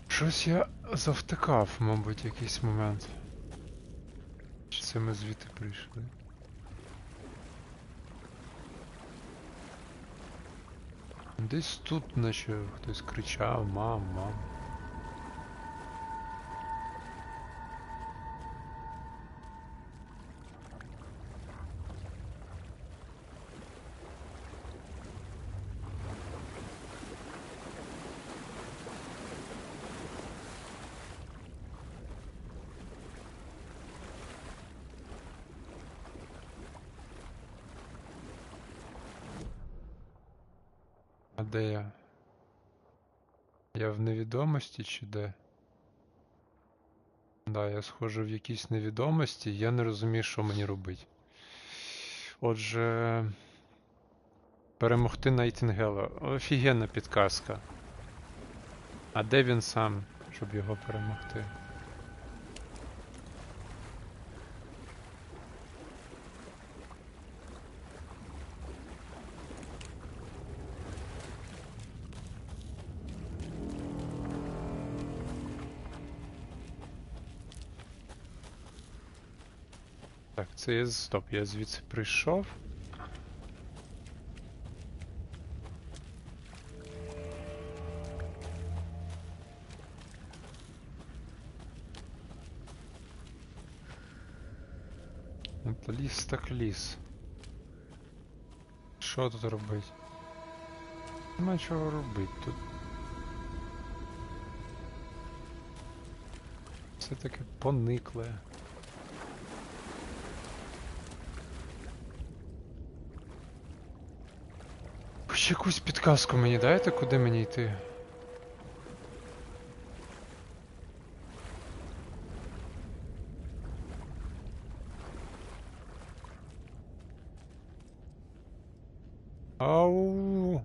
Щось я завтикав, мабуть, якийсь момент. Чи це ми звідти прийшли? Десь тут наче хтось кричав: мам, мам. А де я? Я в невідомості чи де? Да, я схожу в якійсь невідомості, я не розумію, що мені робити. Отже, перемогти Найтінгела. Офігенна підказка. А де він сам, щоб його перемогти? Так, це я... Стоп, я звідси прийшов. От ліс так ліс. Що тут робити? Нема чого робити тут. Все таке поникле. Хоч якусь підказку мені дайте, куди мені йти? Ау!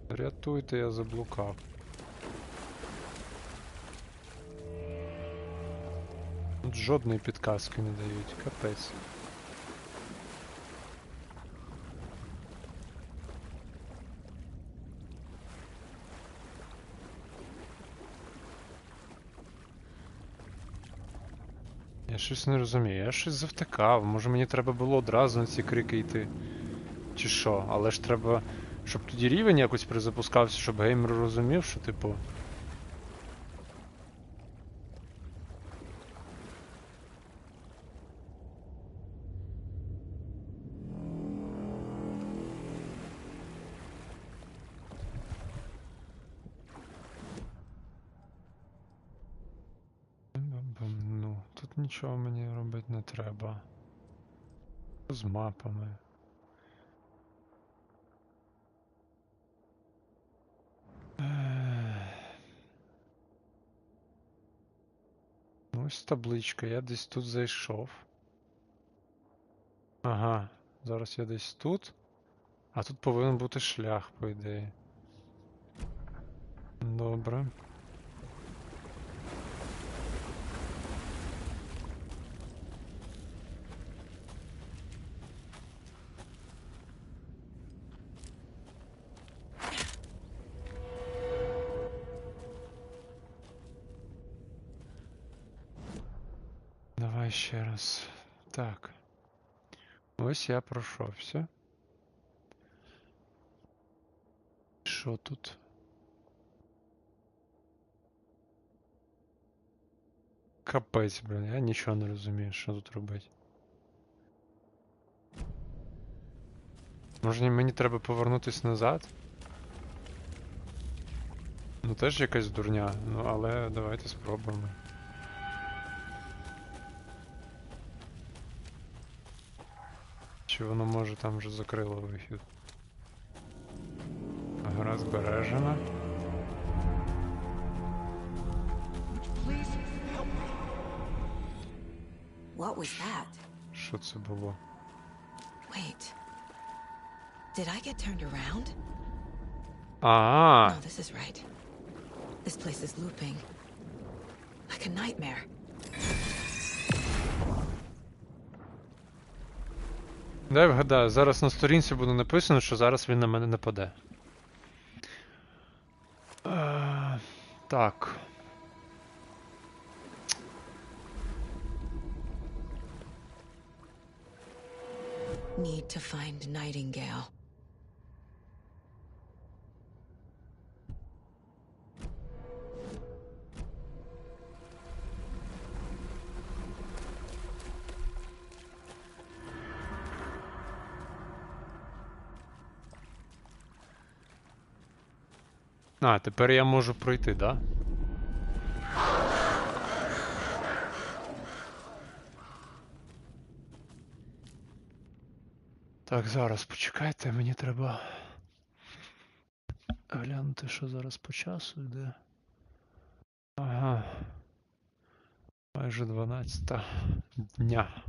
Рятуйте, я заблукав. Тут жодної підказки не дають, капець. Я щось не розумію, я щось завтикав, може мені треба було одразу на ці крики йти. Чи що, але ж треба, щоб тоді рівень якось перезапускався, щоб геймер розумів, що типу... Ну, тут нічого мені робити не треба. З мапами. Ось табличка, я десь тут зайшов. Ага, зараз я десь тут. А тут повинен бути шлях, по ідеї. Добре. Давай ще раз. Так. Ось я пройшовся. Що тут? Капець, блін, я нічого не розумію, що тут робити. Може мені треба повернутися назад? Ну теж якась дурня, ну але давайте спробуємо. Чи воно може там вже закрило вихід? Гра збережена. What was that? Що це було? Wait. Did I get turned around? А. No, this is right. This place is looping. Like a nightmare. Дай вгадаю, зараз на сторінці буде написано, що зараз він на мене нападе. Так. Need to find Nightingale. А, тепер я можу пройти, да? Так, зараз почекайте, мені треба глянути, що зараз по часу йде. Ага. Майже 12 дня.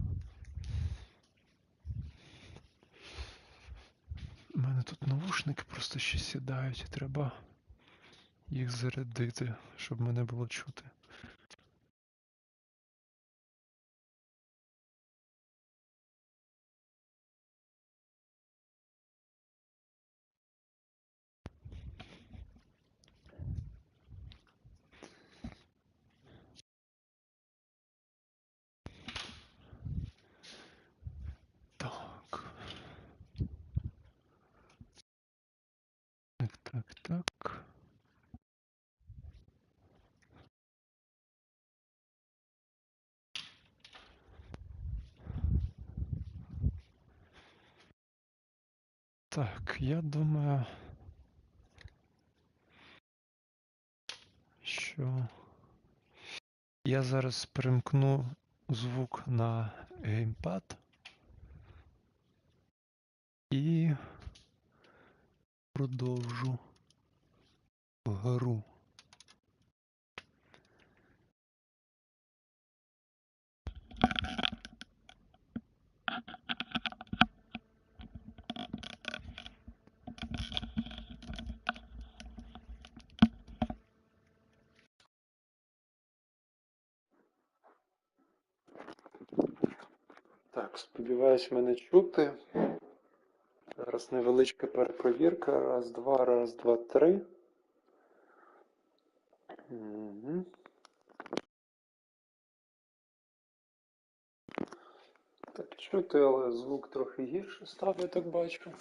У мене тут навушники просто ще сідають і треба їх зарядити, щоб мене було чути. Так. Так. Так, я думаю, що я зараз перемкну звук на геймпад і продовжу гру. Так, сподіваюсь, мене чути. Зараз невеличка перепровірка. Раз, два, три. Угу. Так, чути, але звук трохи гірше став, я так бачу.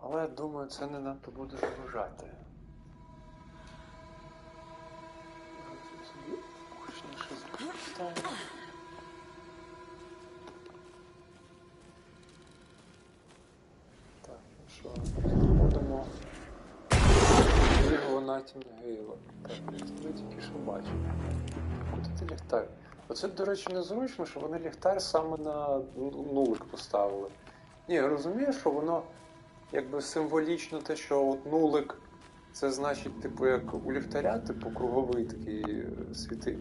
Але, думаю, це не надто буде заважати. Зараз собі гучніше запитаю. Так, ну що, будемо його Найтінгейла. Так, я тільки що бачив. Куди ти ліхтар? Оце, до речі, незручно, що вони ліхтар саме на нулик поставили. Ні, я розумію, що воно якби символічно те, що от нулик це значить, типу, як у ліхтаря, типу, круговий такий світлий.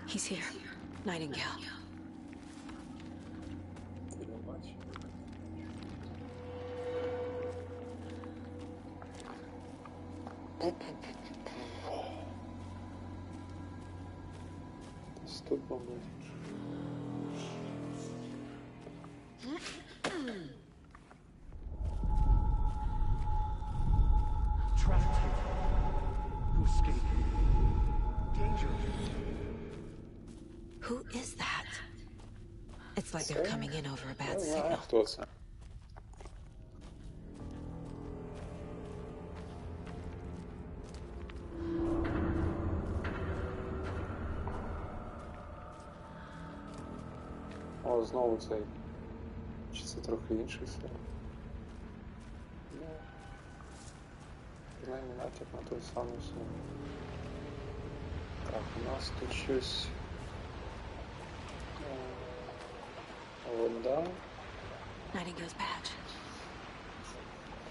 He's here. Nightingale. Стоп, момент. is that? It's like they're coming in over a bad Не знаю, signal. хто це. О, знову цей. Чи це трохи інший серіал? Ну, принаймні натяк на той самий сон. Так, у нас тут щось... Вода. Nightingale's badge.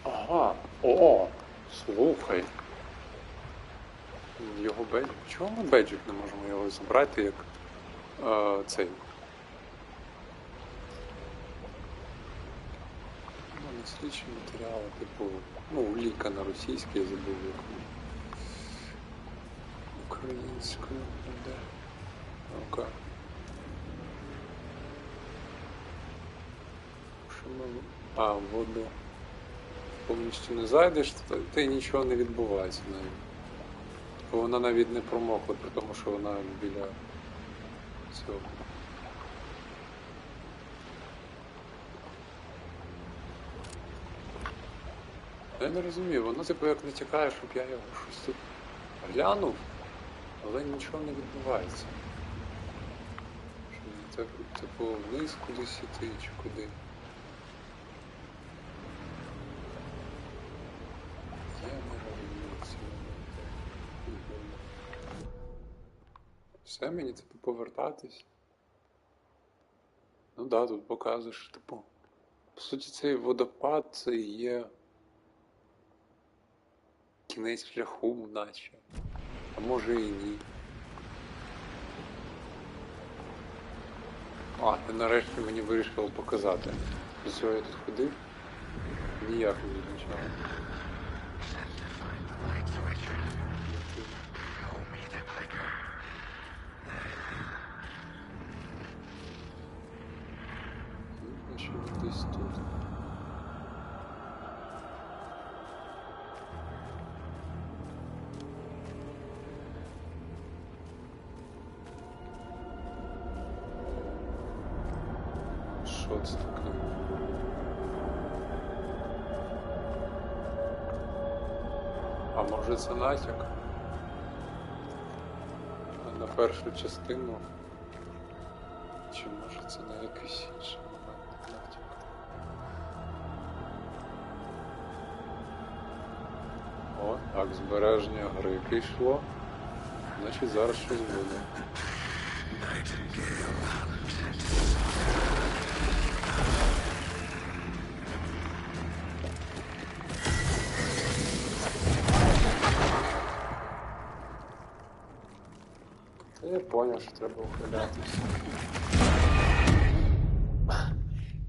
Ага, о, слухай. Його беджик. Чого ми беджик не можемо його забрати, як цей? Ну, не слідчі матеріали, типу, ну, ліка на російській, я забув як. Українською, де? Ну-ка. Що ми... А, в воду. Повністю не зайдеш, то й нічого не відбувається навіть. Бо вона навіть не промокла, при тому, що вона біля цього. Я не розумію, воно типу як натякає, щоб я його щось тут глянув, але нічого не відбувається. Що так, типу вниз кудись іти чи куди. Я не розумію цього. Все, мені типу повертатись. Ну да, тут показує, що типу. По суті, цей водопад це є кінець шляху, наче. А може і ні. А, і нарешті мені вирішило показати. До цього я тут ходив. Ніяк не відмічав. Що десь тут. Що це таке? А може це натяк? На першу частину? Чи може це на якийсь інший момент натяк? О, так, збереження гри пішло. Значить зараз щось буде. Я понял, що треба ухилятися.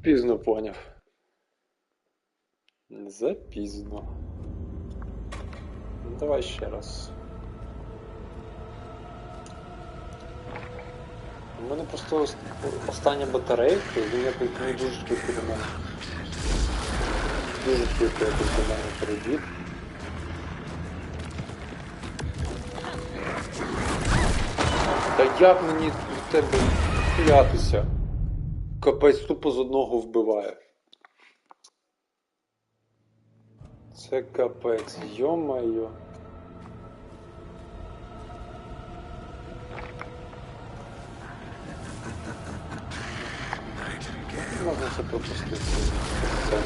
Пізно поняв. Запізно. Ну, давай ще раз. У мене просто остання батарейка, і він якось не дуже швидко до мене. Дуже швидко якось до мене перебіг. Та як мені в тебе хилятися? Капець тупо з одного вбиває. Це капець, йо-майо. Можна це пропустити. Це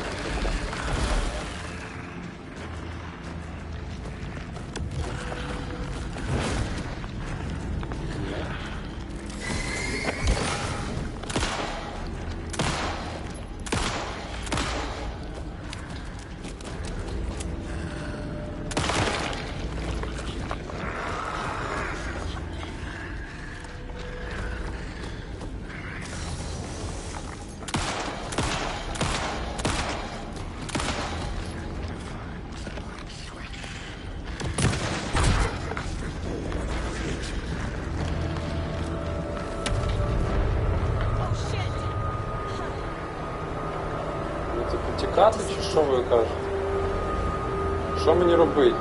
тікати чи що ви кажете? Що мені робити?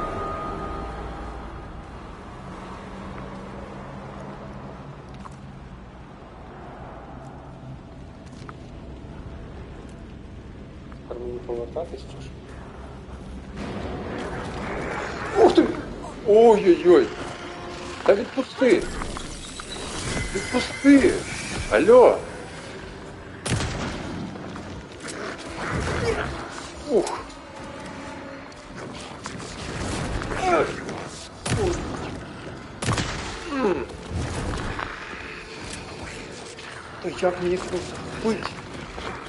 Тепер мені повертатись чи що? Ух ти! Ой-ой-ой! Та відпусти! Відпусти! Алло! Ух! Та як мені їх розбити?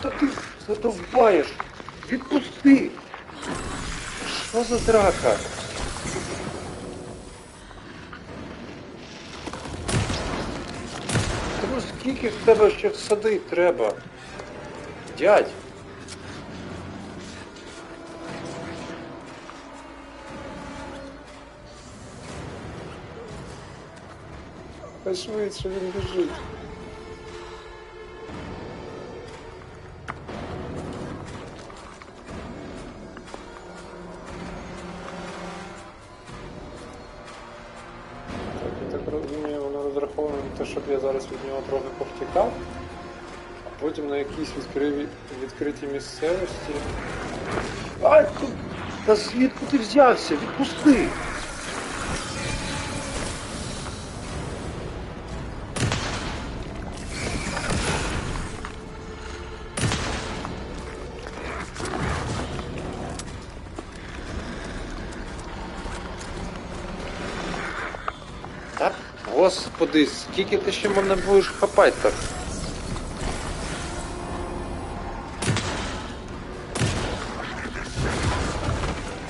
Та ти задовбаєш! Відпусти! Що за драка? Та ну скільки в тебе ще всадить треба? Дядь! Та швидше він біжить. Я так розумію, воно розраховано на те, щоб я зараз від нього трохи повтікав, а потім на якійсь відкритій місцевості. Ай, та звідки ти взявся? Відпусти! Та, господи, скільки ти ще мене будеш хапати так?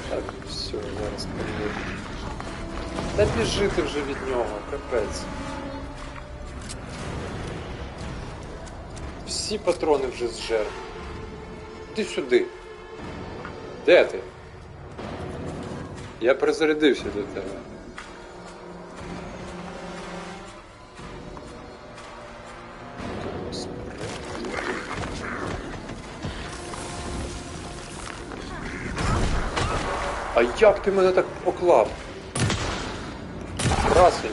Так, все, зараз перевірю. Та біжи ти вже від нього, капець. Всі патрони вже зжер. Іди сюди. Де ти? Я перезарядився до тебе. А як ти мене так поклав? Красень.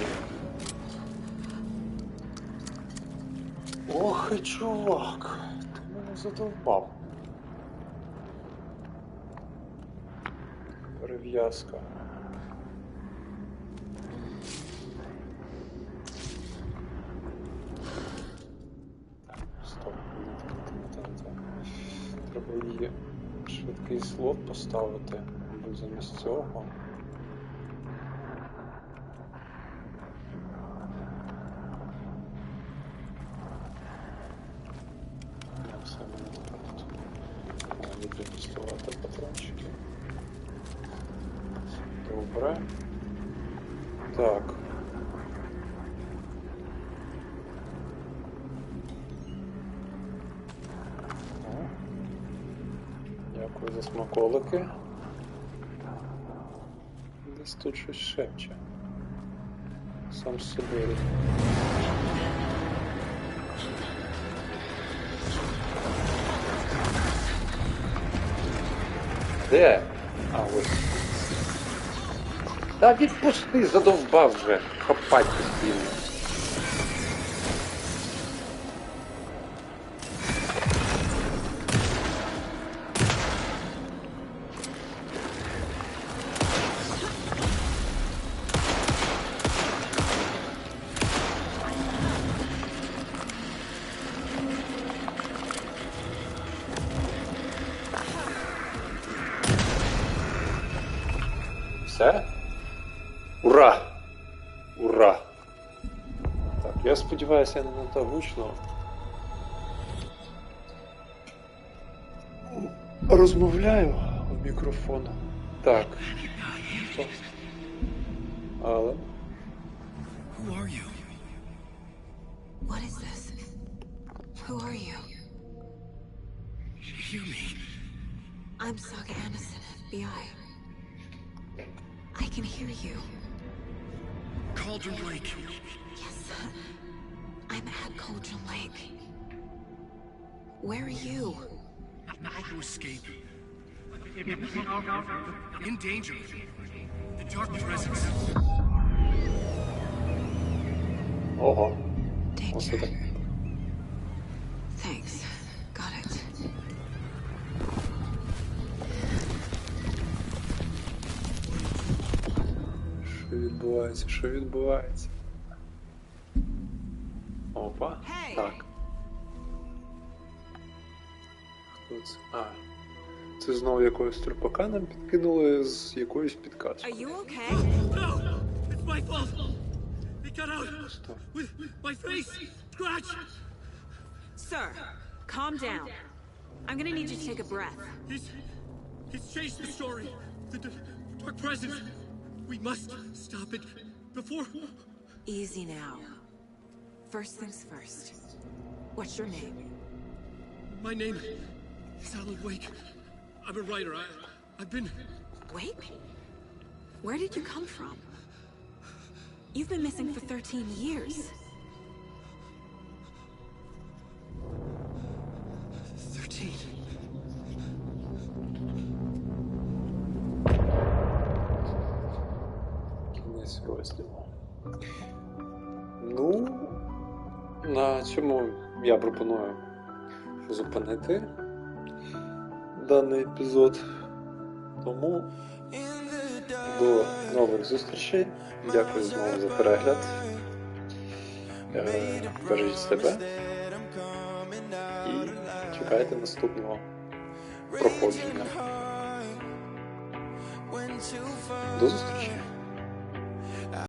Ох і чувак. Ти мене задовбав. Перев'язка. Стоп. Треба її швидкий слот поставити. Замість цього. Як все мене тут? Треба відпустувати патрончики. Добре. Так. Дякую за смаколики. Десь тут щось шепче. Сам з собою. Де? А, ось. Та відпусти, задовбав вже. Хапать постійно. Все? Ура! Ура! Так, я сподіваюся, я не надто гучно розмовляю в мікрофон. Так. Але... Who are you? What is this? Who are you? Hear me. I'm Saga Anderson, FBI. I can hear you. Cauldron Lake. Yes, I'm at Cauldron Lake. Where are you? How to escape. In danger. The dark presence. Ого. Thanks. Got it. відбувається? Що відбувається? Опа. Так. Хто це? А. Це знову якогось трупака нам підкинули з якоюсь підказкою. Are you okay? No! It's my fault! It got out! With my face! Scratch! Sir, calm down. I'm gonna need you to take a breath. He's changed the story. The dark presence. We must stop it before... Easy now. First things first. What's your name? My name is Alan Wake. I'm a writer. I've been... Wake? Where did you come from? You've been missing for 13 years. 13. Кінець розділу. Ну, на цьому я пропоную зупинити даний епізод. Тому до нових зустрічей. Дякую знову за перегляд. Бережіть себе. І чекайте наступного проходження. До зустрічі!